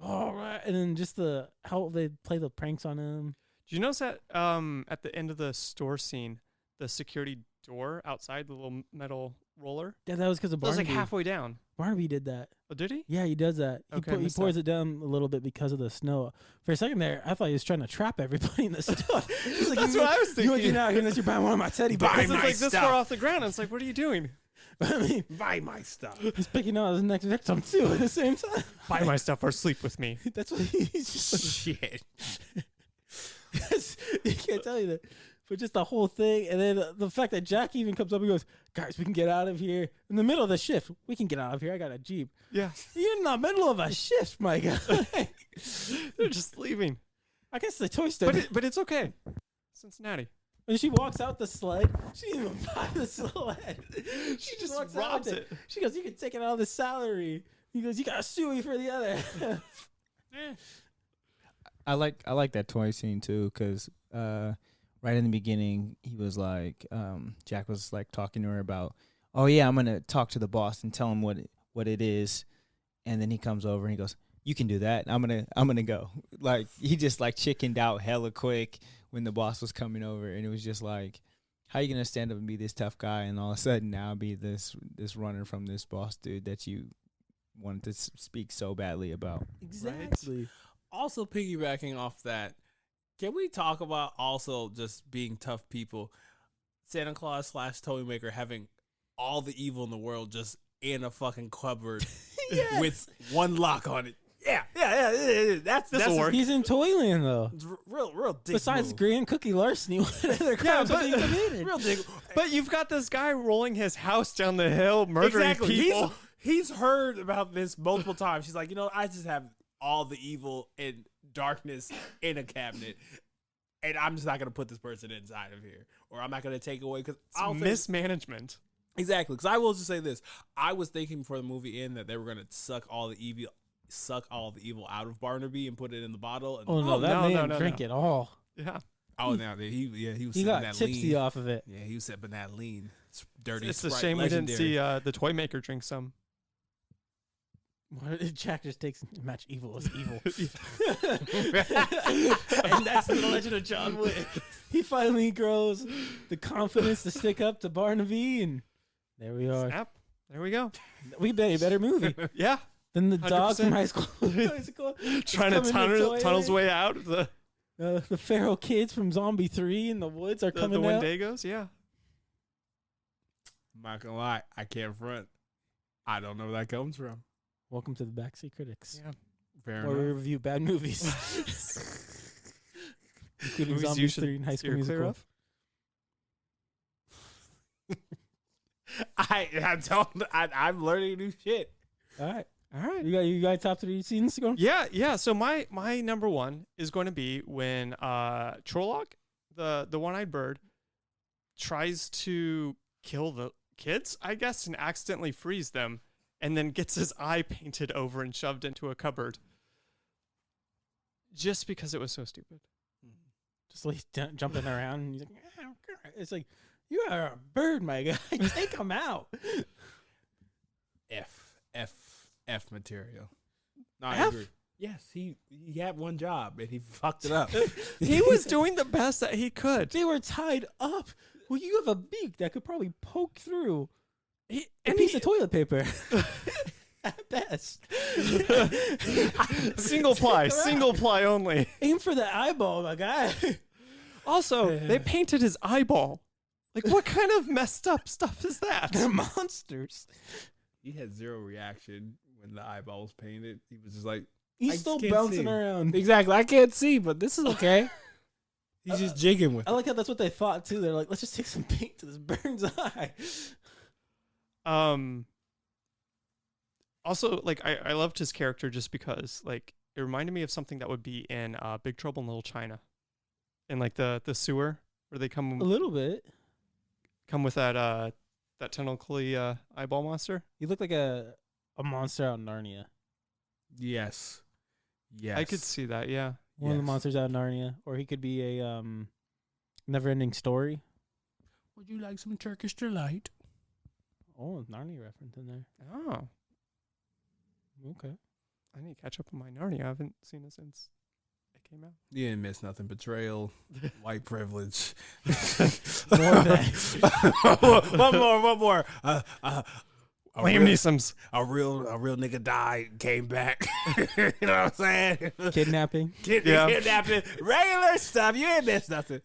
Speaker 3: All right, and then just how they play the pranks on him.
Speaker 4: Did you notice that at the end of the store scene, the security door outside, the little metal roller?
Speaker 3: Yeah, that was because of
Speaker 4: It was
Speaker 3: Barnaby.
Speaker 4: like halfway down.
Speaker 3: Barnaby did that.
Speaker 4: Oh, did he?
Speaker 3: Yeah, he does that.
Speaker 4: Okay,
Speaker 3: He pours it down a little bit because of the snow. For a second there, I thought he was trying to trap everybody in the store. He's like,
Speaker 4: That's what I was thinking.
Speaker 3: You looking out here unless you're buying one of my teddy bears.
Speaker 4: Because it's like this far off the ground. It's like, what are you doing?
Speaker 3: I mean,
Speaker 2: Buy my stuff.
Speaker 3: he's picking out his next victim too at the same time.
Speaker 4: Buy my stuff or sleep with me.
Speaker 3: That's what he's just
Speaker 2: Shit.
Speaker 3: he can't tell you that. But just the whole thing, and then the fact that Jack even comes up and goes, "Guys, we can get out of here in the middle of the shift. We can get out of here. I got a Jeep."
Speaker 4: Yeah.
Speaker 3: You're in the middle of a shift, my guy.
Speaker 4: They're just leaving.
Speaker 3: I guess the toy store.
Speaker 4: But it's okay. Cincinnati.
Speaker 3: When she walks out the sled, she didn't even buy the sled. She just walks out
Speaker 4: robs
Speaker 3: with
Speaker 4: it.
Speaker 3: She goes, "You can take it out of the salary." He goes, "You got to sue me for the other."
Speaker 6: I like that toy scene too, because right in the beginning he was like, Jack was like talking to her about, "Oh yeah, I'm gonna talk to the boss and tell him what it is," and then he comes over and he goes, "You can do that. I'm gonna go." Like he just like chickened out hella quick when the boss was coming over, and it was just like, how you gonna stand up and be this tough guy and all of a sudden now be this runner from this boss dude that you wanted to speak so badly about?
Speaker 3: Exactly.
Speaker 2: Right? Also, piggybacking off that, can we talk about also just being tough people? Santa Claus / Toymaker having all the evil in the world just in a fucking cupboard with one lock on it. Yeah. That's
Speaker 4: work.
Speaker 3: He's in Toyland though.
Speaker 2: real dick
Speaker 3: Besides
Speaker 2: move.
Speaker 3: Grand Cookie Larceny, what other crimes are being committed?
Speaker 2: Real dick.
Speaker 4: But you've got this guy rolling his house down the hill, murdering people.
Speaker 2: He's heard about this multiple times. She's like, I just have all the evil and darkness in a cabinet, and I'm just not going to put this person inside of here, or I'm not going to take away because
Speaker 4: mismanagement.
Speaker 2: Exactly. Because I will just say this: I was thinking before the movie ended that they were going to suck all the evil out of Barnaby and put it in the bottle. And
Speaker 3: Oh no, that man drank it all.
Speaker 4: Yeah.
Speaker 2: Oh, now he was.
Speaker 3: He
Speaker 2: sipping
Speaker 3: got
Speaker 2: that
Speaker 3: tipsy
Speaker 2: lean.
Speaker 3: off of it.
Speaker 2: Yeah, he was sipping that lean. It's dirty.
Speaker 4: It's a
Speaker 2: Sprite,
Speaker 4: shame
Speaker 2: legendary.
Speaker 4: we didn't see the toy maker drink some.
Speaker 3: Jack just takes match evil as evil. And that's the legend of John Wick. He finally grows the confidence to stick up to Barnaby, and there we are.
Speaker 4: Snap. There we go.
Speaker 3: We made a better movie
Speaker 4: Yeah.
Speaker 3: than the dog
Speaker 4: 100%.
Speaker 3: from high school.
Speaker 4: Trying to tunnel his way out.
Speaker 3: The feral kids from Zombie 3 in the woods are
Speaker 4: The
Speaker 3: coming out.
Speaker 4: Wendigos, yeah.
Speaker 2: I'm not gonna lie, I can't front. I don't know where that comes from.
Speaker 3: Welcome to the Backseat Critics,
Speaker 4: Yeah.
Speaker 2: Fair
Speaker 3: where we
Speaker 2: enough.
Speaker 3: review bad movies, including
Speaker 4: Movies
Speaker 3: Zombie
Speaker 4: you should
Speaker 3: 3 and High School
Speaker 4: steer clear
Speaker 3: Musical.
Speaker 2: of. I'm learning new shit.
Speaker 3: All right,
Speaker 4: All right.
Speaker 3: you got top 3 scenes to go.
Speaker 4: Yeah. So my number one is going to be when Trolloc, the one-eyed bird tries to kill the kids, I guess, and accidentally frees them, and then gets his eye painted over and shoved into a cupboard. Just because it was so stupid.
Speaker 3: Just like jumping around. And he's like, it's like, you are a bird, my guy. Take him out.
Speaker 2: F material. No,
Speaker 4: F?
Speaker 2: I agree. Yes, he had one job and he fucked it up.
Speaker 4: He was doing the best that he could.
Speaker 3: They were tied up. Well, you have a beak that could probably poke through a piece of toilet paper. At best.
Speaker 4: Single ply only.
Speaker 3: Aim for the eyeball, my guy.
Speaker 4: Also, they painted his eyeball. Like, what kind of messed up stuff is that?
Speaker 3: They're monsters.
Speaker 2: He had zero reaction when the eyeball was painted. He was just like,
Speaker 3: He's
Speaker 2: I
Speaker 3: still
Speaker 2: can't
Speaker 3: bouncing
Speaker 2: see.
Speaker 3: around.
Speaker 2: Exactly. I can't see, but this is okay. He's just jigging with
Speaker 3: I like how that's what they thought too. They're like, let's just take some paint to this bird's eye.
Speaker 4: Also, like, I loved his character just because, like, it reminded me of something that would be in Big Trouble in Little China. In, like, the sewer where they
Speaker 3: A
Speaker 4: come
Speaker 3: little bit.
Speaker 4: with that tentacly eyeball monster.
Speaker 3: You look like a monster out in Narnia.
Speaker 2: Yes. Yes.
Speaker 4: I could see that, yeah.
Speaker 3: One of the
Speaker 2: Yes.
Speaker 3: monsters out in Narnia. Or he could be a never-ending story.
Speaker 2: Would you like some Turkish delight?
Speaker 3: Oh, Narnia reference in there.
Speaker 4: Oh,
Speaker 3: Okay.
Speaker 4: I need to catch up on my Narnia. I haven't seen it since it came out.
Speaker 2: You didn't miss nothing. Betrayal, white privilege.
Speaker 3: More of that.
Speaker 2: One more.
Speaker 4: Liam Neeson's.
Speaker 2: A real nigga died, came back. You know what I'm saying?
Speaker 3: Kidnapping.
Speaker 2: Kidnapping, regular stuff. You ain't missed nothing.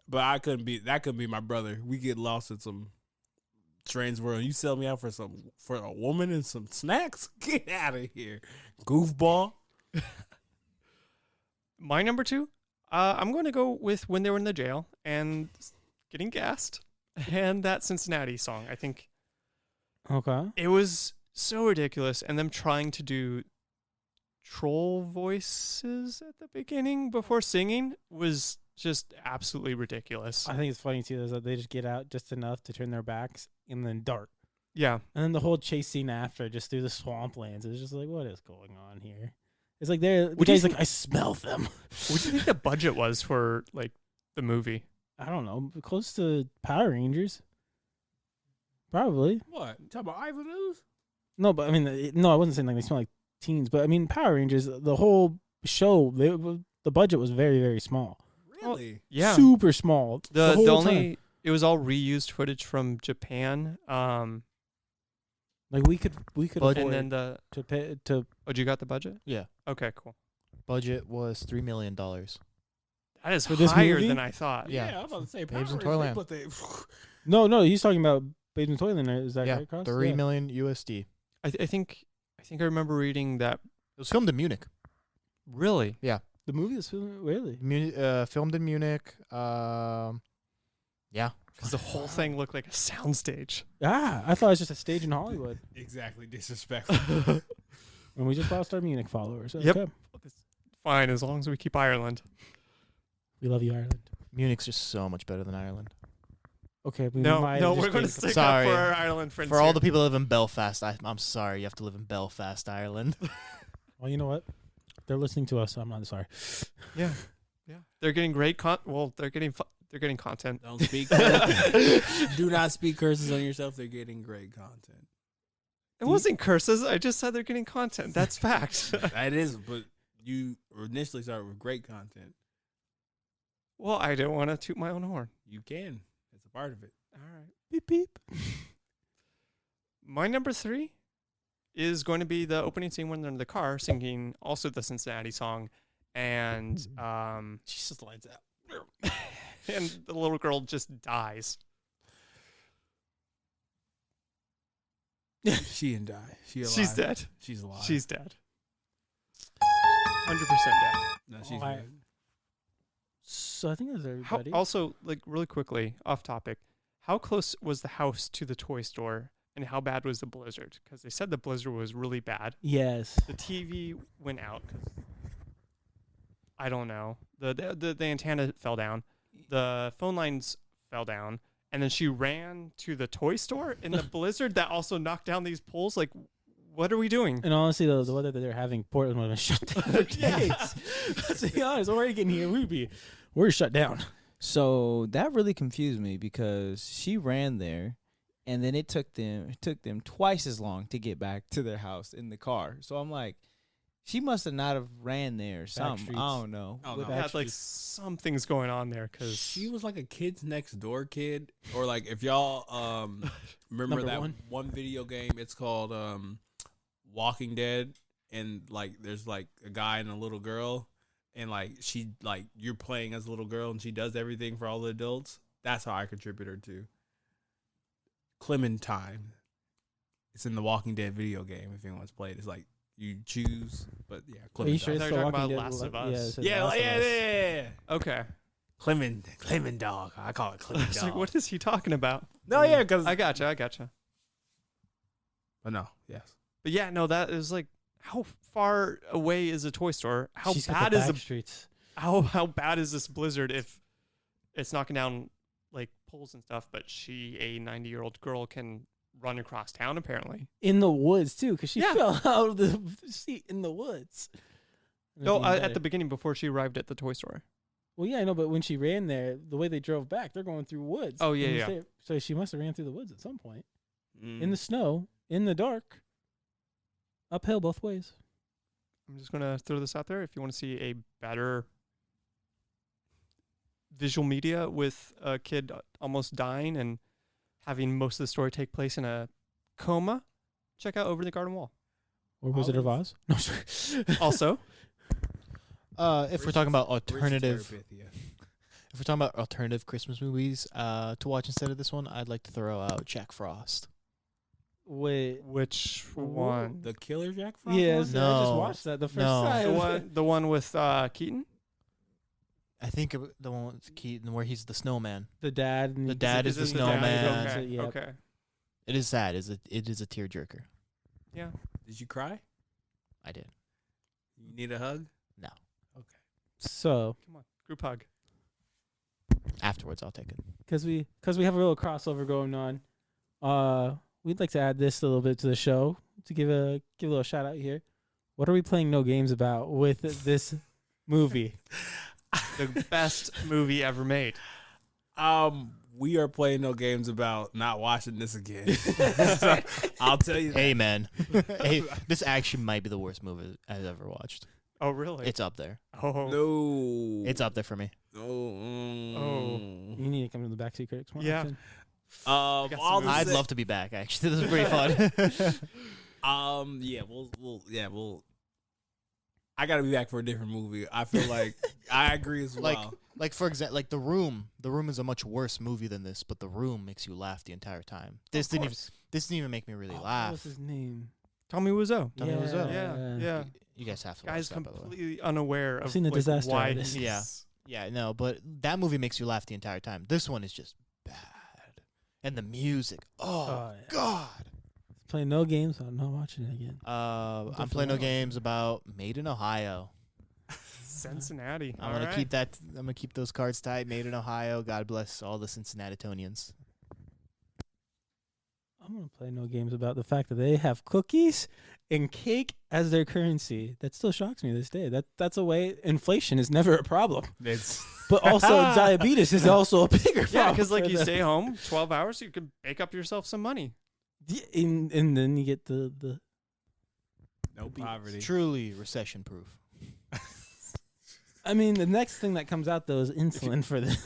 Speaker 2: But that couldn't be my brother. We get lost in some strange world. You sell me out for a woman and some snacks? Get out of here, goofball.
Speaker 4: My number 2, I'm going to go with when they were in the jail and getting gassed and that Cincinnati song. I think
Speaker 3: Okay.
Speaker 4: it was so ridiculous, and them trying to do troll voices at the beginning before singing was just absolutely ridiculous.
Speaker 3: I think it's funny too is that they just get out just enough to turn their backs and then dart.
Speaker 4: Yeah.
Speaker 3: And then the whole chase scene after, just through the swamplands, it's just like, what is going on here? It's like the guy's like, I smell them.
Speaker 4: What do you think the budget was for, like, the movie?
Speaker 3: I don't know, close to Power Rangers. Probably.
Speaker 2: What? You talking about Ivan News?
Speaker 3: No, but I mean, no, I wasn't saying like they smell like teens, but I mean, Power Rangers, the whole show, the budget was very, very small.
Speaker 2: Really?
Speaker 4: Yeah.
Speaker 3: Super small.
Speaker 4: The
Speaker 3: whole
Speaker 4: only
Speaker 3: time.
Speaker 4: it was all reused footage from Japan.
Speaker 3: Like we could afford
Speaker 4: And then
Speaker 3: to pay to.
Speaker 4: oh, you got the budget?
Speaker 5: Yeah.
Speaker 4: Okay, cool.
Speaker 5: Budget was $3 million.
Speaker 4: That is
Speaker 3: For this
Speaker 4: higher
Speaker 3: movie?
Speaker 4: than I thought.
Speaker 5: Yeah.
Speaker 2: I was about to say
Speaker 5: Babes in
Speaker 2: Power Rangers,
Speaker 5: Toyland.
Speaker 2: but they
Speaker 3: No, he's talking about Babes in Toyland. Is that
Speaker 5: Yeah,
Speaker 3: right, Cross?
Speaker 5: $3 million USD.
Speaker 4: I think I remember reading that.
Speaker 5: It was filmed in Munich.
Speaker 4: Really?
Speaker 3: The movie is really.
Speaker 5: Filmed in Munich. Yeah.
Speaker 4: Because the whole thing looked like a soundstage.
Speaker 3: I thought it was just a stage in Hollywood,
Speaker 2: exactly disrespectful.
Speaker 3: and we just lost our Munich followers.
Speaker 4: Yep.
Speaker 3: Okay.
Speaker 4: Fine, as long as we keep Ireland.
Speaker 3: We love you, Ireland.
Speaker 5: Munich's just so much better than Ireland.
Speaker 3: Okay, we
Speaker 4: No,
Speaker 3: might
Speaker 4: we're
Speaker 3: just
Speaker 4: going to
Speaker 3: be-
Speaker 4: stick
Speaker 5: Sorry.
Speaker 4: up for our Ireland friends.
Speaker 5: For all
Speaker 4: here.
Speaker 5: the people that live in Belfast, I'm sorry you have to live in Belfast, Ireland.
Speaker 3: Well, you know what? They're listening to us. So I'm not sorry.
Speaker 4: yeah, they're getting great they're getting content.
Speaker 2: Don't speak. Do not speak curses on yourself. They're getting great content.
Speaker 4: It wasn't curses. I just said they're getting content. That's fact.
Speaker 2: That is, but you initially started with great content.
Speaker 4: Well, I didn't want to toot my own horn.
Speaker 2: You can. It's a part of it.
Speaker 4: All right.
Speaker 3: Beep beep.
Speaker 4: My number 3 is going to be the opening scene when they're in the car singing also the Cincinnati song, and
Speaker 3: She just lights out.
Speaker 4: and the little girl just dies.
Speaker 2: She didn't die.
Speaker 4: She's dead.
Speaker 2: She's alive.
Speaker 4: She's dead. 100% dead.
Speaker 2: No, she's
Speaker 3: Oh, I-
Speaker 2: good.
Speaker 3: So I think that's everybody.
Speaker 4: Also, like, really quickly, off topic, how close was the house to the toy store, and how bad was the blizzard? Because they said the blizzard was really bad.
Speaker 3: Yes.
Speaker 4: The TV went out. 'Cause I don't know. The antenna fell down. the phone lines fell down, and then she ran to the toy store in the blizzard that also knocked down these poles. Like, what are we doing?
Speaker 3: And honestly, the weather that they're having, Portland would have shut down for days. Let's be honest. Oregon here, we're shut down.
Speaker 6: So that really confused me because she ran there, and then it took them twice as long to get back to their house in the car. So I'm like, she must have not have ran there or something. I don't know.
Speaker 2: Oh, no.
Speaker 4: Yeah, like something's going on there because
Speaker 2: She was like a kids next door kid, or like if y'all remember
Speaker 3: Number
Speaker 2: that
Speaker 3: one.
Speaker 2: one video game, it's called Walking Dead, and like there's like a guy and a little girl, and like she like you're playing as a little girl and she does everything for all the adults. That's how I contribute her to Clementine. It's in the Walking Dead video game. If anyone's played, it's like you choose, but yeah,
Speaker 3: Are you
Speaker 2: Clementine.
Speaker 3: sure
Speaker 4: I
Speaker 3: it's
Speaker 4: thought
Speaker 3: the
Speaker 4: you were
Speaker 3: Walking
Speaker 4: talking
Speaker 3: Dead?
Speaker 4: about Last of Us.
Speaker 3: Yeah, it says
Speaker 2: Yeah,
Speaker 3: Last of
Speaker 2: yeah,
Speaker 3: Us.
Speaker 2: yeah.
Speaker 4: okay.
Speaker 2: Clement dog. I call it
Speaker 4: I
Speaker 2: Clement
Speaker 4: was
Speaker 2: dog.
Speaker 4: like, what is he talking about?
Speaker 2: No, yeah, because
Speaker 4: I gotcha.
Speaker 2: but no, yes.
Speaker 4: But yeah, no, that is like, how far away is a toy store? How
Speaker 3: She's got
Speaker 4: bad
Speaker 3: the
Speaker 4: is
Speaker 3: back
Speaker 4: the
Speaker 3: streets?
Speaker 4: how bad is this blizzard if it's knocking down like poles and stuff, but she, a 90-year-old girl, can run across town apparently.
Speaker 3: In the woods too, because she
Speaker 4: Yeah.
Speaker 3: fell out of the seat in the woods.
Speaker 4: No,
Speaker 3: That's even
Speaker 4: at
Speaker 3: better.
Speaker 4: the beginning before she arrived at the toy store.
Speaker 3: Well, yeah, I know, but when she ran there, the way they drove back, they're going through woods.
Speaker 4: Oh, yeah,
Speaker 3: And
Speaker 4: yeah.
Speaker 3: So she must have ran through the woods at some point.
Speaker 2: Mm.
Speaker 3: In the snow, in the dark, uphill both ways.
Speaker 4: I'm just gonna throw this out there. If you want to see a better visual media with a kid almost dying and having most of the story take place in a coma, check out Over the Garden Wall.
Speaker 3: Or Wizard of Oz. No, sorry.
Speaker 4: Also,
Speaker 5: If we're talking about alternative,
Speaker 2: Terabithia.
Speaker 5: if we're talking about alternative Christmas movies to watch instead of this one, I'd like to throw out Jack Frost.
Speaker 3: Wait.
Speaker 4: which
Speaker 3: Whoa.
Speaker 4: one?
Speaker 2: The Killer Jack Frost?
Speaker 3: Yes,
Speaker 2: one?
Speaker 3: I just
Speaker 5: No.
Speaker 3: watched that the first
Speaker 5: No.
Speaker 3: time.
Speaker 4: The one with Keaton.
Speaker 5: I think the one with Keaton where he's the snowman.
Speaker 3: The dad. And
Speaker 5: The dad is the
Speaker 4: it dad?
Speaker 5: snowman.
Speaker 4: Okay.
Speaker 3: Yep.
Speaker 4: Okay.
Speaker 5: It is sad. It is a tearjerker.
Speaker 4: Yeah.
Speaker 2: Did you cry?
Speaker 5: I did.
Speaker 2: You need a hug?
Speaker 5: No.
Speaker 3: So,
Speaker 4: Come on, group hug.
Speaker 5: Afterwards, I'll take it.
Speaker 3: because we have a little crossover going on, we'd like to add this a little bit to the show to give a little shout out here. What are we playing no games about with this movie?
Speaker 4: The best movie ever made.
Speaker 2: We are playing no games about not watching this again. So, I'll tell you that.
Speaker 5: Amen. Hey, this actually might be the worst movie I've ever watched.
Speaker 4: Oh, really?
Speaker 5: It's up there.
Speaker 4: oh.
Speaker 2: No.
Speaker 5: It's up there for me.
Speaker 2: Oh.
Speaker 3: You need to come to the Backseat Critics more
Speaker 4: Yeah.
Speaker 3: often.
Speaker 2: I'll
Speaker 4: some
Speaker 2: just
Speaker 5: I'd
Speaker 2: say-
Speaker 5: love to be back. Actually, this is pretty fun.
Speaker 2: Yeah, we'll. I gotta be back for a different movie. I feel like I agree as well.
Speaker 5: Like for example, like The Room. The Room is a much worse movie than this, but The Room makes you laugh the entire time. This didn't even make me really
Speaker 3: What
Speaker 5: laugh.
Speaker 3: was his name?
Speaker 4: Tommy Wiseau.
Speaker 5: Tommy Wiseau.
Speaker 4: Yeah.
Speaker 5: You guys have to
Speaker 4: Guy's
Speaker 5: watch that, by the way.
Speaker 4: completely unaware of
Speaker 3: seen The
Speaker 4: like,
Speaker 3: Disaster
Speaker 4: why
Speaker 3: Artist.
Speaker 4: he's-
Speaker 5: Yeah. Yeah, no, but that movie makes you laugh the entire time. This one is just bad. And the music. Oh,
Speaker 3: Oh, yeah.
Speaker 5: God.
Speaker 3: Playing no games, so I'm not watching it again.
Speaker 5: I'm playing no games about Made in Ohio.
Speaker 4: Cincinnati.
Speaker 5: I'm gonna keep that. I'm gonna keep those cards tight. Made in Ohio. God bless all the Cincinnatitonians.
Speaker 3: I'm gonna play no games about the fact that they have cookies and cake as their currency. That still shocks me to this day. That's a way. Inflation is never a problem,
Speaker 2: It's
Speaker 3: but also diabetes is also a bigger problem.
Speaker 4: Yeah, because like
Speaker 3: for
Speaker 4: you
Speaker 3: them.
Speaker 4: stay home 12 hours, you could make up yourself some money.
Speaker 3: and then you get the
Speaker 2: no poverty.
Speaker 5: Truly recession proof.
Speaker 3: I mean, the next thing that comes out though is insulin for them.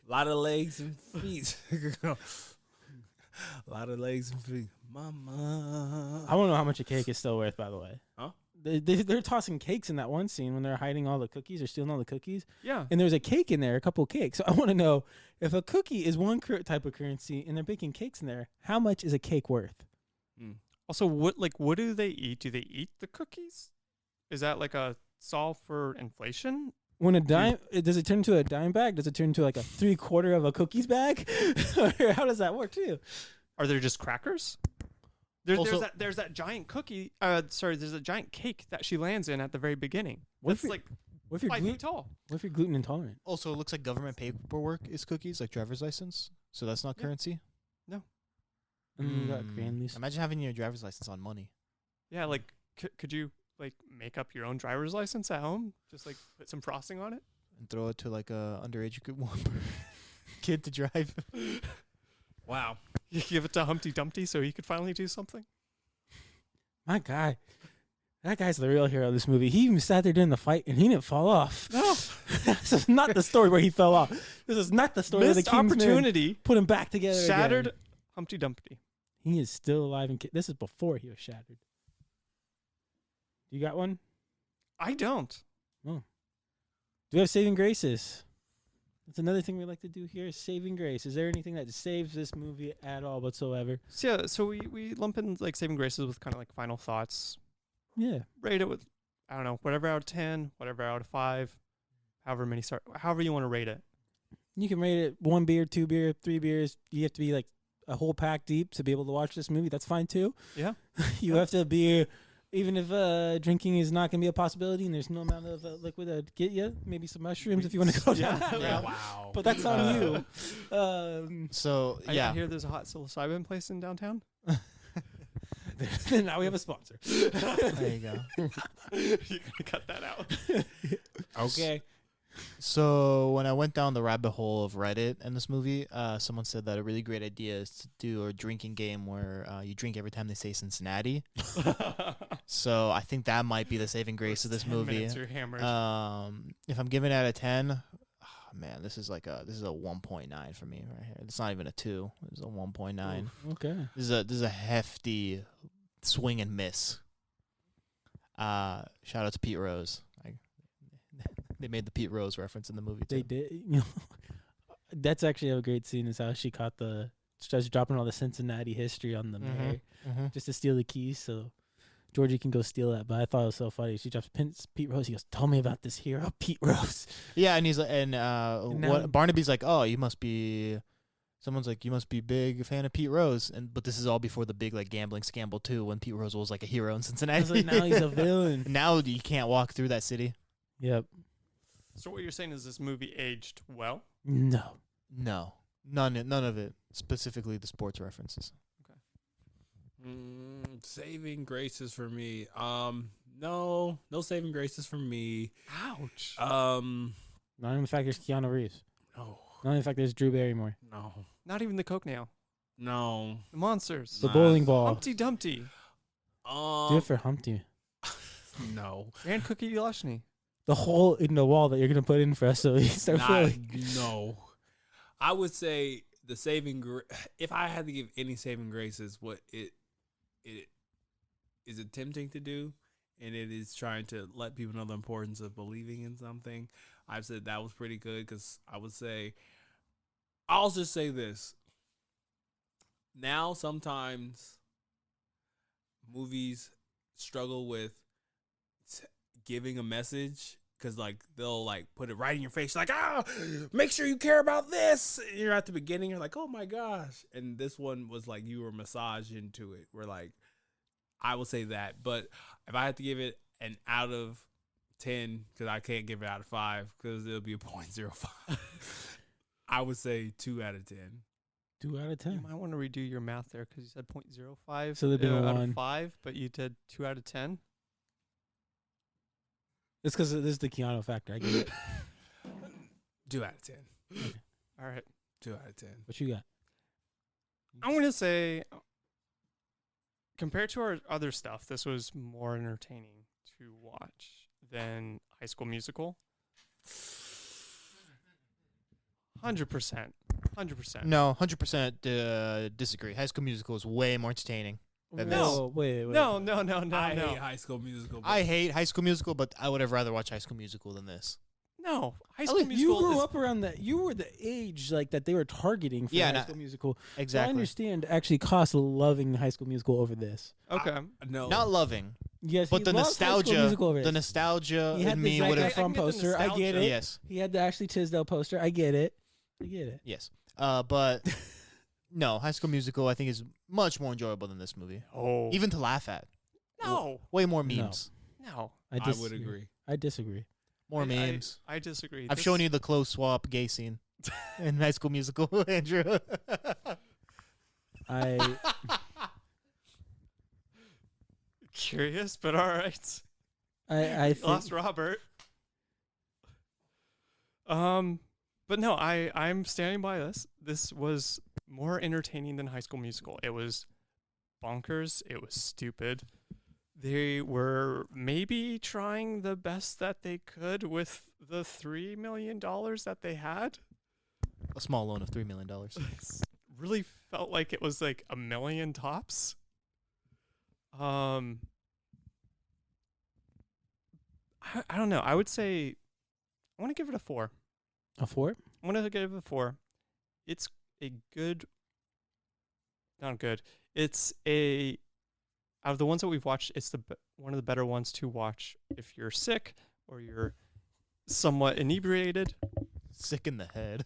Speaker 2: A lot of legs and feet. A lot of legs and feet. Mama.
Speaker 3: I want to know how much a cake is still worth, by the way.
Speaker 2: Huh?
Speaker 3: They're tossing cakes in that one scene when they're hiding all the cookies or stealing all the cookies.
Speaker 4: Yeah.
Speaker 3: And there's a cake in there, a couple of cakes. So I want to know if a cookie is one type of currency and they're baking cakes in there, how much is a cake worth?
Speaker 4: Also, what do they eat? Do they eat the cookies? Is that like a solve for inflation?
Speaker 3: When a dime, does it turn into a dime bag? Does it turn into like a 3/4 of a cookies bag? Or how does that work too?
Speaker 4: Are there just crackers? There's that giant cookie. There's a giant cake that she lands in at the very beginning.
Speaker 3: What
Speaker 4: That's
Speaker 3: if
Speaker 4: like
Speaker 3: What if you're
Speaker 4: 5 feet tall.
Speaker 3: What if you're gluten intolerant?
Speaker 5: Also, it looks like government paperwork is cookies, like driver's license. So that's not
Speaker 4: Yeah.
Speaker 5: currency.
Speaker 3: And you got grand lease.
Speaker 5: Imagine having your driver's license on money.
Speaker 4: Yeah, like could you like make up your own driver's license at home? Just like put some frosting on it.
Speaker 5: And throw it to like a underage kid to drive.
Speaker 2: Wow.
Speaker 4: You give it to Humpty Dumpty so he could finally do something.
Speaker 3: My guy. That guy's the real hero of this movie. He even sat there during the fight and he didn't fall off.
Speaker 4: No.
Speaker 3: This is not the story where he fell off. This is not the story of the
Speaker 4: Missed
Speaker 3: King's Men.
Speaker 4: opportunity.
Speaker 3: Put him back together
Speaker 4: Shattered
Speaker 3: again.
Speaker 4: Humpty Dumpty.
Speaker 3: He is still alive and this is before he was shattered. You got one?
Speaker 4: I don't.
Speaker 3: Do we have saving graces? That's another thing we like to do here is saving grace. Is there anything that saves this movie at all whatsoever?
Speaker 4: So yeah, so we lump in like saving graces with kind of like final thoughts.
Speaker 3: Yeah.
Speaker 4: Rate it with, I don't know, whatever out of 10, whatever out of 5, however you want to rate it.
Speaker 3: You can rate it 1 beer, 2 beer, 3 beers. You have to be like a whole pack deep to be able to watch this movie. That's fine too.
Speaker 4: Yeah.
Speaker 3: You have to be, even if drinking is not going to be a possibility and there's no amount of liquid to get you, maybe some mushrooms if you want to go down that route.
Speaker 2: Wow.
Speaker 3: But that's on you.
Speaker 5: So
Speaker 4: I hear there's a hot psilocybin place in downtown.
Speaker 3: Now we have a sponsor.
Speaker 5: there you go.
Speaker 4: You're gonna cut that out.
Speaker 2: Okay.
Speaker 5: So when I went down the rabbit hole of Reddit in this movie, someone said that a really great idea is to do a drinking game where you drink every time they say Cincinnati. So I think that might be the saving grace of this
Speaker 4: 10
Speaker 5: movie.
Speaker 4: minutes, you're hammered.
Speaker 5: If I'm giving it out of 10, man, this is a 1.9 for me right here. It's not even a 2. It's a 1.9.
Speaker 3: Okay.
Speaker 5: This is a hefty swing and miss. Shout out to Pete Rose. They made the Pete Rose reference in the movie too.
Speaker 3: They did. You know, that's actually a great scene. Is how she starts dropping all the Cincinnati history on the mayor just to steal the keys, so Georgie can go steal that. But I thought it was so funny. She drops Pete Rose. He goes, "Tell me about this hero, Pete Rose."
Speaker 5: Yeah, and he's like, what Barnaby's like, "Oh, you must be." Someone's like, "You must be big fan of Pete Rose," but this is all before the big like gambling scandal too, when Pete Rose was like a hero in Cincinnati.
Speaker 3: I was like, now he's a villain.
Speaker 5: Now you can't walk through that city.
Speaker 3: Yep.
Speaker 4: So what you're saying is this movie aged well?
Speaker 3: No.
Speaker 5: None of it. Specifically the sports references.
Speaker 2: Saving graces for me. No saving graces for me.
Speaker 4: Ouch.
Speaker 3: Not even the fact there's Keanu Reeves.
Speaker 2: No.
Speaker 3: Not even the fact there's Drew Barrymore.
Speaker 2: No.
Speaker 4: Not even the Coke nail.
Speaker 2: No.
Speaker 4: The monsters.
Speaker 3: The bowling ball.
Speaker 4: Humpty Dumpty.
Speaker 3: Do it for Humpty.
Speaker 2: No.
Speaker 4: Grand Cookie Larceny.
Speaker 3: The hole in the wall that you're gonna put in for us, so we start filling.
Speaker 2: No. I would say the saving if I had to give any saving graces, what it is attempting to do, and it is trying to let people know the importance of believing in something. I've said that was pretty good because I'll just say this. Now sometimes movies struggle with giving a message because like they'll like put it right in your face like, make sure you care about this, and you're at the beginning, you're like, oh my gosh, and this one was like you were massaged into it. We're like, I will say that. But if I had to give it an out of 10, because I can't give it out of 5 because it'll be a 0.05, I would say 2 out of 10.
Speaker 3: 2 out of 10.
Speaker 4: You might want to redo your math there because you said 0.05
Speaker 3: So they've been a
Speaker 4: out
Speaker 3: 1.
Speaker 4: of 5, but you did 2 out of 10.
Speaker 3: It's because this is the Keanu factor. I get it.
Speaker 2: 2 out of 10.
Speaker 3: Okay.
Speaker 4: All right.
Speaker 2: 2 out of 10.
Speaker 3: What you got?
Speaker 4: I'm going to say, compared to our other stuff, this was more entertaining to watch than High School Musical. 100%. 100%.
Speaker 5: No, 100% disagree. High School Musical is way more entertaining.
Speaker 3: No, wait.
Speaker 4: No.
Speaker 2: I hate High School Musical.
Speaker 5: I hate High School Musical, but I would have rather watched High School Musical than this.
Speaker 4: No. High School
Speaker 3: You
Speaker 4: Musical
Speaker 3: grew
Speaker 4: is
Speaker 3: up around that. You were the age like that they were targeting for
Speaker 5: Yeah,
Speaker 3: High School Musical. So I
Speaker 5: Exactly.
Speaker 3: understand actually cost loving High School Musical over this.
Speaker 4: okay.
Speaker 2: No.
Speaker 5: Not loving,
Speaker 3: Yes,
Speaker 5: but
Speaker 3: he
Speaker 5: the
Speaker 3: loved High School
Speaker 5: nostalgia,
Speaker 3: Musical over
Speaker 5: the
Speaker 3: this.
Speaker 5: nostalgia
Speaker 3: He had
Speaker 5: in
Speaker 3: the
Speaker 5: me
Speaker 3: Zac
Speaker 5: would have.
Speaker 3: Efron poster. I get it.
Speaker 5: Yes,
Speaker 3: He had the Ashley Tisdale poster. I get it.
Speaker 5: yes. But no, High School Musical I think is much more enjoyable than this movie,
Speaker 4: Oh.
Speaker 5: even to laugh at.
Speaker 4: No.
Speaker 5: Way more memes.
Speaker 4: No.
Speaker 2: I would agree.
Speaker 3: I disagree.
Speaker 5: More memes.
Speaker 4: I disagree.
Speaker 5: I've shown you the clothes swap gay scene in High School Musical, Andrew.
Speaker 4: Curious, but all right.
Speaker 3: I think,
Speaker 4: Lost Robert. But no, I'm standing by this. This was more entertaining than High School Musical. It was bonkers. It was stupid. They were maybe trying the best that they could with the $3 million that they had.
Speaker 5: A small loan of $3 million.
Speaker 4: It really felt like it was like $1 million tops. I don't know. I would say I want to give it a 4.
Speaker 3: a 4.
Speaker 4: I'm going to give it a 4. It's a good. Not good. It's a. Out of the ones that we've watched, it's one of the better ones to watch if you're sick or you're somewhat inebriated.
Speaker 5: Sick in the head.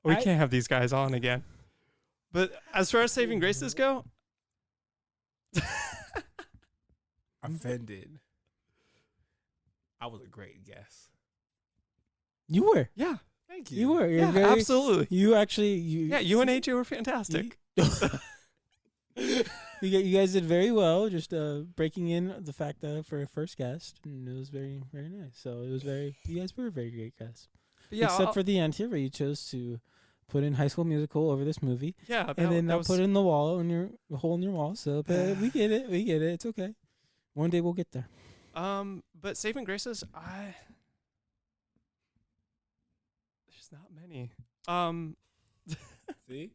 Speaker 4: We can't have these guys on again. But as far as Saving Graces go,
Speaker 2: Offended. I was a great guess.
Speaker 3: You were.
Speaker 4: yeah,
Speaker 2: Thank
Speaker 3: You were. You're
Speaker 4: yeah,
Speaker 3: very,
Speaker 4: absolutely.
Speaker 3: You actually.
Speaker 4: Yeah, you and AJ were fantastic.
Speaker 3: You guys did very well. Just breaking in the fact that for a first guest, and it was very, very nice. So it was very. You guys were a very great guest.
Speaker 4: But yeah,
Speaker 3: Except for the end here, where you chose to put in High School Musical over this movie,
Speaker 4: yeah,
Speaker 3: and then
Speaker 4: that
Speaker 3: not
Speaker 4: was,
Speaker 3: put in the wall in your hole in your wall. So, but we get it. We get it. It's okay. One day we'll get there.
Speaker 4: But Saving Graces, there's not many.
Speaker 2: See.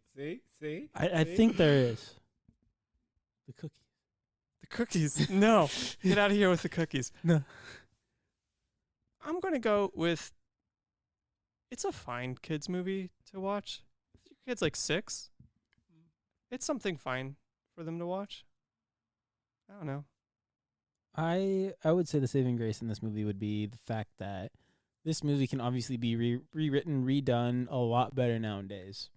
Speaker 3: I think there is. The cookie.
Speaker 4: The cookies. No, get out of here with the cookies.
Speaker 3: No.
Speaker 4: I'm gonna go with. It's a fine kids movie to watch. If your kid's like 6, it's something fine for them to watch. I don't know.
Speaker 3: I would say the saving grace in this movie would be the fact that this movie can obviously be rewritten, redone a lot better nowadays.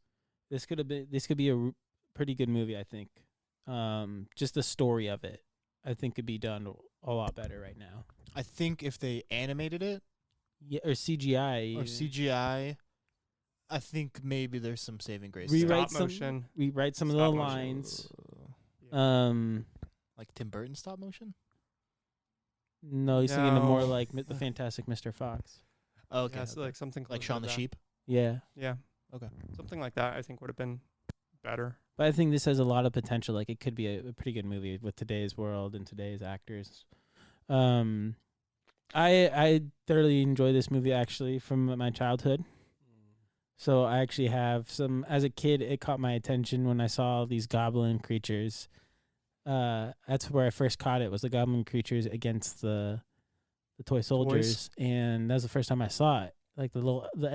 Speaker 3: This could be a pretty good movie, I think. Just the story of it, I think, could be done a lot better right now.
Speaker 5: I think if they animated it,
Speaker 3: Yeah, or CGI,
Speaker 5: I think maybe there's some saving grace.
Speaker 3: Rewrite
Speaker 4: Stop motion.
Speaker 3: rewrite some of the
Speaker 4: Stop motion.
Speaker 3: lines.
Speaker 4: Yeah.
Speaker 5: Like Tim Burton stop motion.
Speaker 3: No, he's thinking of more
Speaker 4: No.
Speaker 3: like the Fantastic Mr. Fox.
Speaker 5: Oh, okay,
Speaker 4: Yeah, so like something
Speaker 5: like
Speaker 4: close
Speaker 5: Shaun the
Speaker 4: that.
Speaker 5: Sheep.
Speaker 3: Yeah,
Speaker 4: Yeah.
Speaker 5: Okay.
Speaker 4: Something like that I think would have been better.
Speaker 3: but I think this has a lot of potential. Like, it could be a pretty good movie with today's world and today's actors. I thoroughly enjoy this movie, actually, from my childhood. So I actually have some. As a kid, it caught my attention when I saw these goblin creatures. That's where I first caught it. Was the goblin creatures against the toy soldiers, and that was the first time I saw it. Like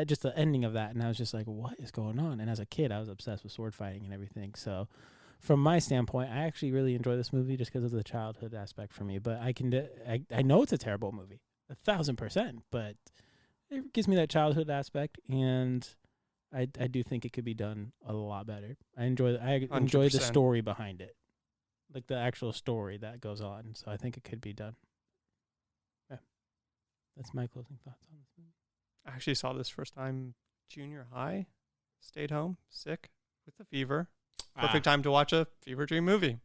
Speaker 3: just the ending of that, and I was just like, "What is going on?" And as a kid, I was obsessed with sword fighting and everything. So, from my standpoint, I actually really enjoy this movie just because of the childhood aspect for me. But I know it's a terrible movie, 1,000%. But it gives me that childhood aspect, and I do think it could be done a lot better. I enjoy the
Speaker 4: 100%.
Speaker 3: story behind it, like the actual story that goes on. So I think it could be done. Yeah, that's my closing thoughts on this movie.
Speaker 4: I actually saw this first time junior high. Stayed home, sick, with a fever. Perfect time to watch a fever dream movie.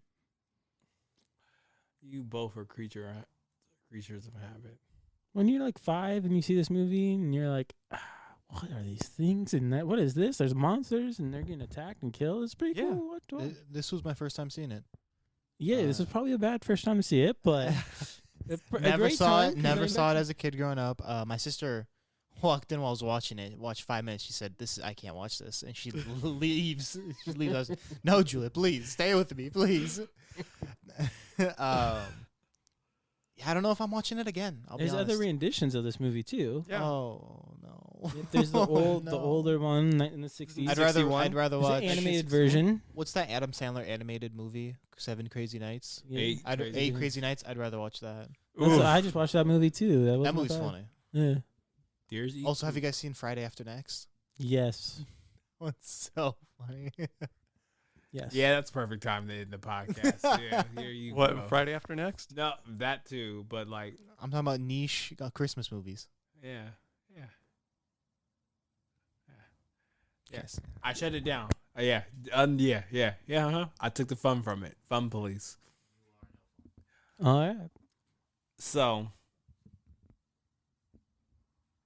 Speaker 2: You both are creatures of habit.
Speaker 3: When you're like 5 and you see this movie and you're like, what are these things? And what is this? There's monsters and they're getting attacked and killed. It's pretty
Speaker 4: Yeah.
Speaker 3: cool. What?
Speaker 5: This was my first time seeing it.
Speaker 3: Yeah, this is probably a bad first time to see it, but
Speaker 5: Never saw it. Never saw it as a kid growing up. My sister walked in while I was watching it. Watched 5 minutes. She said, I can't watch this," and she leaves. She leaves. I was, "No, Julia, please stay with me, please." I don't know if I'm watching it again.
Speaker 3: There's
Speaker 5: be honest.
Speaker 3: other renditions of this movie too.
Speaker 4: Yeah.
Speaker 5: Oh no.
Speaker 3: There's the
Speaker 5: No.
Speaker 3: older one in the 60s.
Speaker 5: I'd rather
Speaker 4: 61?
Speaker 5: watch
Speaker 3: There's an animated version.
Speaker 5: What's that Adam Sandler animated movie? 7 Crazy Nights.
Speaker 3: Yeah.
Speaker 5: Eight Crazy Nights. I'd rather watch that.
Speaker 3: I just watched that movie too.
Speaker 5: That movie's funny.
Speaker 3: Yeah.
Speaker 2: Deersy.
Speaker 5: Also, have you guys seen Friday After Next?
Speaker 3: Yes.
Speaker 5: It's so funny.
Speaker 3: Yes.
Speaker 2: Yeah, that's perfect time to end the podcast. Yeah, here you
Speaker 4: What,
Speaker 2: go.
Speaker 4: Friday after next?
Speaker 2: No, that too, but like,
Speaker 5: I'm talking about niche Christmas movies.
Speaker 2: yeah.
Speaker 5: Yes.
Speaker 2: I shut it down. Yeah. I took the fun from it. Fun police.
Speaker 3: All right.
Speaker 2: So,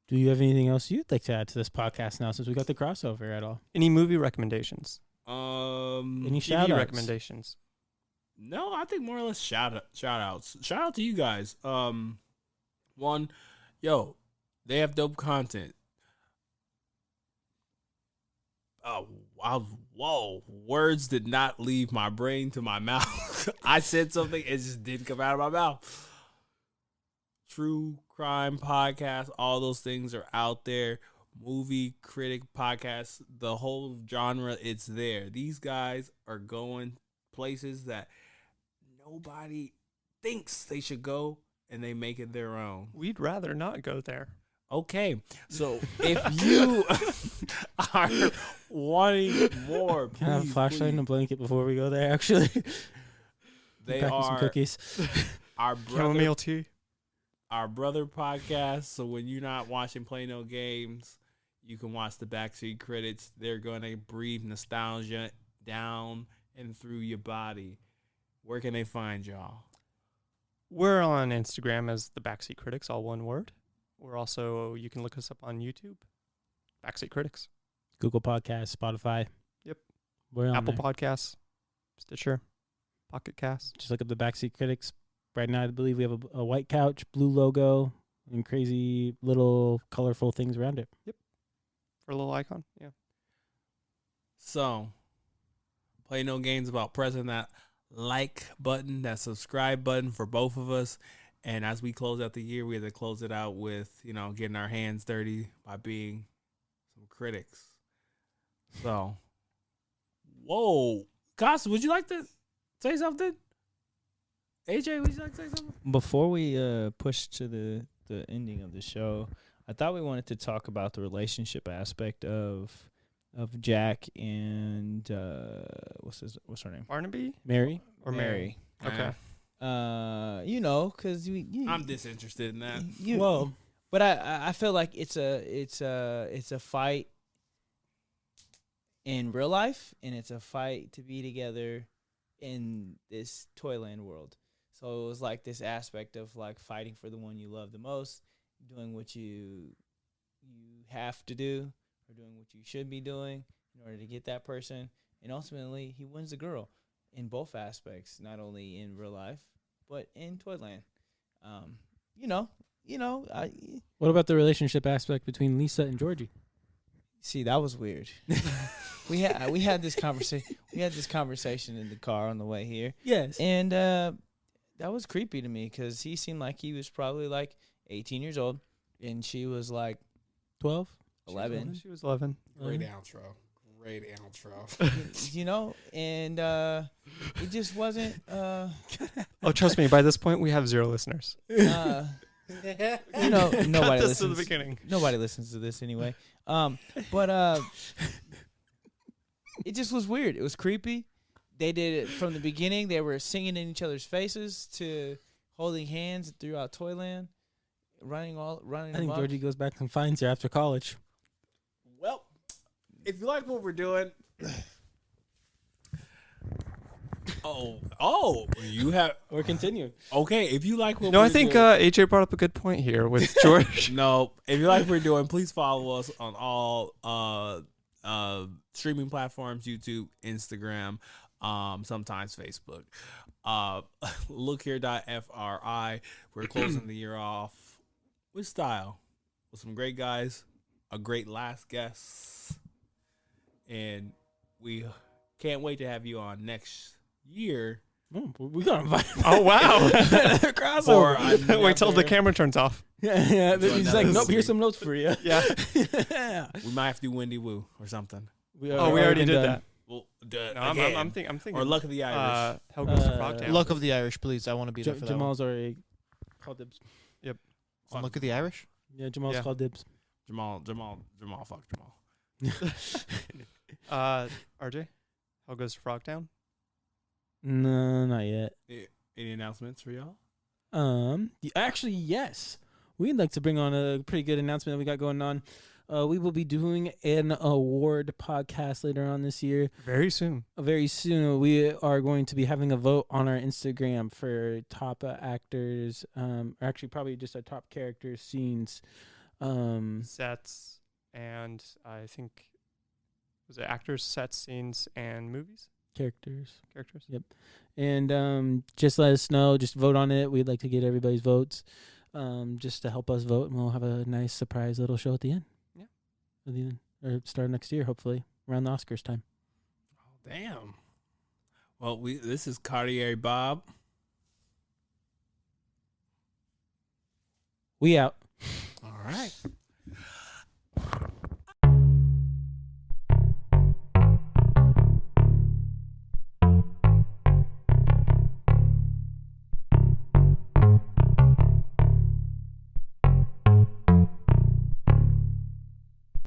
Speaker 3: Do you have anything else you'd like to add to this podcast now, since we got the crossover at all?
Speaker 4: Any movie recommendations?
Speaker 3: Any
Speaker 4: TV
Speaker 3: shout outs?
Speaker 4: recommendations?
Speaker 2: no, I think more or less shout outs. Shout out to you guys. One, yo, they have dope content. Oh, whoa. Words did not leave my brain to my mouth. I said something, it just didn't come out of my mouth. True crime podcast, all those things are out there. Movie critic podcast, the whole genre, it's there. These guys are going places that nobody thinks they should go, and they make it their own.
Speaker 4: We'd rather not go there.
Speaker 2: Okay, so if you are wanting more,
Speaker 3: Can I have a
Speaker 2: please,
Speaker 3: flashlight and a blanket before we go there, actually?
Speaker 2: they
Speaker 3: Packing some
Speaker 2: are
Speaker 3: cookies.
Speaker 2: our brother,
Speaker 4: Chamomile tea.
Speaker 2: our brother podcast. So when you're not watching Play No Games, you can watch the Backseat Critics. They're going to breathe nostalgia down and through your body. Where can they find y'all?
Speaker 4: We're on Instagram as the Backseat Critics, all one word. We're also, you can look us up on YouTube, Backseat Critics,
Speaker 3: Google Podcasts, Spotify.
Speaker 4: Yep.
Speaker 3: We're on
Speaker 4: Apple
Speaker 3: there.
Speaker 4: Podcasts, Stitcher, Pocket Cast.
Speaker 3: Just look up the Backseat Critics. Right now, I believe we have a white couch, blue logo, and crazy little colorful things around it.
Speaker 4: For a little icon, yeah.
Speaker 2: So, Play No Games about pressing that like button, that subscribe button for both of us. And as we close out the year, we have to close it out with, getting our hands dirty by being some critics. So, whoa. Costa, would you like to say something? AJ, would you like to say something?
Speaker 6: Before we push to the ending of the show, I thought we wanted to talk about the relationship aspect of Jack and what's her name?
Speaker 4: Barnaby
Speaker 3: Mary?
Speaker 4: or Mary? Okay.
Speaker 6: Because
Speaker 2: I'm disinterested in that.
Speaker 3: Well,
Speaker 6: but I feel like it's a fight in real life, and it's a fight to be together in this Toyland world. So it was like this aspect of like fighting for the one you love the most, doing what you have to do, or doing what you should be doing in order to get that person, and ultimately he wins the girl in both aspects, not only in real life but in Toyland.
Speaker 3: what about the relationship aspect between Lisa and Georgie?
Speaker 6: See, that was weird. we had this conversation. We had this conversation in the car on the way here,
Speaker 3: Yes.
Speaker 6: and that was creepy to me because he seemed like he was probably like 18 years old, and she was like
Speaker 3: 12?
Speaker 6: 11.
Speaker 4: She was 11.
Speaker 2: Great outro. Great outro.
Speaker 6: And it just wasn't.
Speaker 4: Oh, trust me, by this point, we have 0 listeners.
Speaker 6: Nobody
Speaker 4: Cut this to the
Speaker 6: listens.
Speaker 4: beginning.
Speaker 6: Nobody listens to this anyway. But it just was weird. It was creepy. They did it from the beginning. They were singing in each other's faces to holding hands throughout Toyland, running.
Speaker 3: I think
Speaker 6: amok.
Speaker 3: Georgie goes back and finds her after college.
Speaker 2: Well, if you like what we're doing, you have
Speaker 3: Or continue.
Speaker 2: okay. If you like what
Speaker 4: No,
Speaker 2: we're
Speaker 4: I think
Speaker 2: doing,
Speaker 4: AJ brought up a good point here with George.
Speaker 2: no. If you like what we're doing, please follow us on all streaming platforms: YouTube, Instagram, sometimes Facebook. Look here.fri. We're closing the year off with style, with some great guys, a great last guest, and we can't wait to have you on next year.
Speaker 3: We got to
Speaker 4: Oh, wow.
Speaker 2: For
Speaker 4: Wait till the camera turns off.
Speaker 3: Yeah. He's like,
Speaker 2: another
Speaker 3: nope, here's
Speaker 2: seat.
Speaker 3: some notes for you.
Speaker 4: Yeah.
Speaker 2: We might have to do Wendy Woo or something.
Speaker 4: We already did that.
Speaker 2: Well,
Speaker 4: No,
Speaker 2: again.
Speaker 4: I'm thinking.
Speaker 2: Or Luck of the Irish.
Speaker 4: Hell Goes to Frogtown.
Speaker 5: Luck of the Irish, please. I want to be there for that one.
Speaker 3: Jamal's already called dibs.
Speaker 5: On Luck of the Irish?
Speaker 3: Yeah, Jamal's
Speaker 4: Yeah.
Speaker 3: called dibs.
Speaker 2: Jamal, fuck Jamal.
Speaker 4: RJ? How goes Frog Down?
Speaker 3: No, not yet.
Speaker 2: Any announcements for y'all?
Speaker 3: Actually, yes. We'd like to bring on a pretty good announcement that we got going on. We will be doing an award podcast later on this year.
Speaker 4: Very soon.
Speaker 3: Very soon, we are going to be having a vote on our Instagram for top actors, or actually probably just our top characters, scenes,
Speaker 4: Sets, and I think, was it actors, sets, scenes, and movies?
Speaker 3: characters.
Speaker 4: Yep.
Speaker 3: And just let us know. Just vote on it. We'd like to get everybody's votes, just to help us vote, and we'll have a nice surprise little show at the end.
Speaker 4: Yeah.
Speaker 3: At the end, or start next year, hopefully around the Oscars time.
Speaker 2: Oh, damn. Well, this is Cartier Bob.
Speaker 3: We out.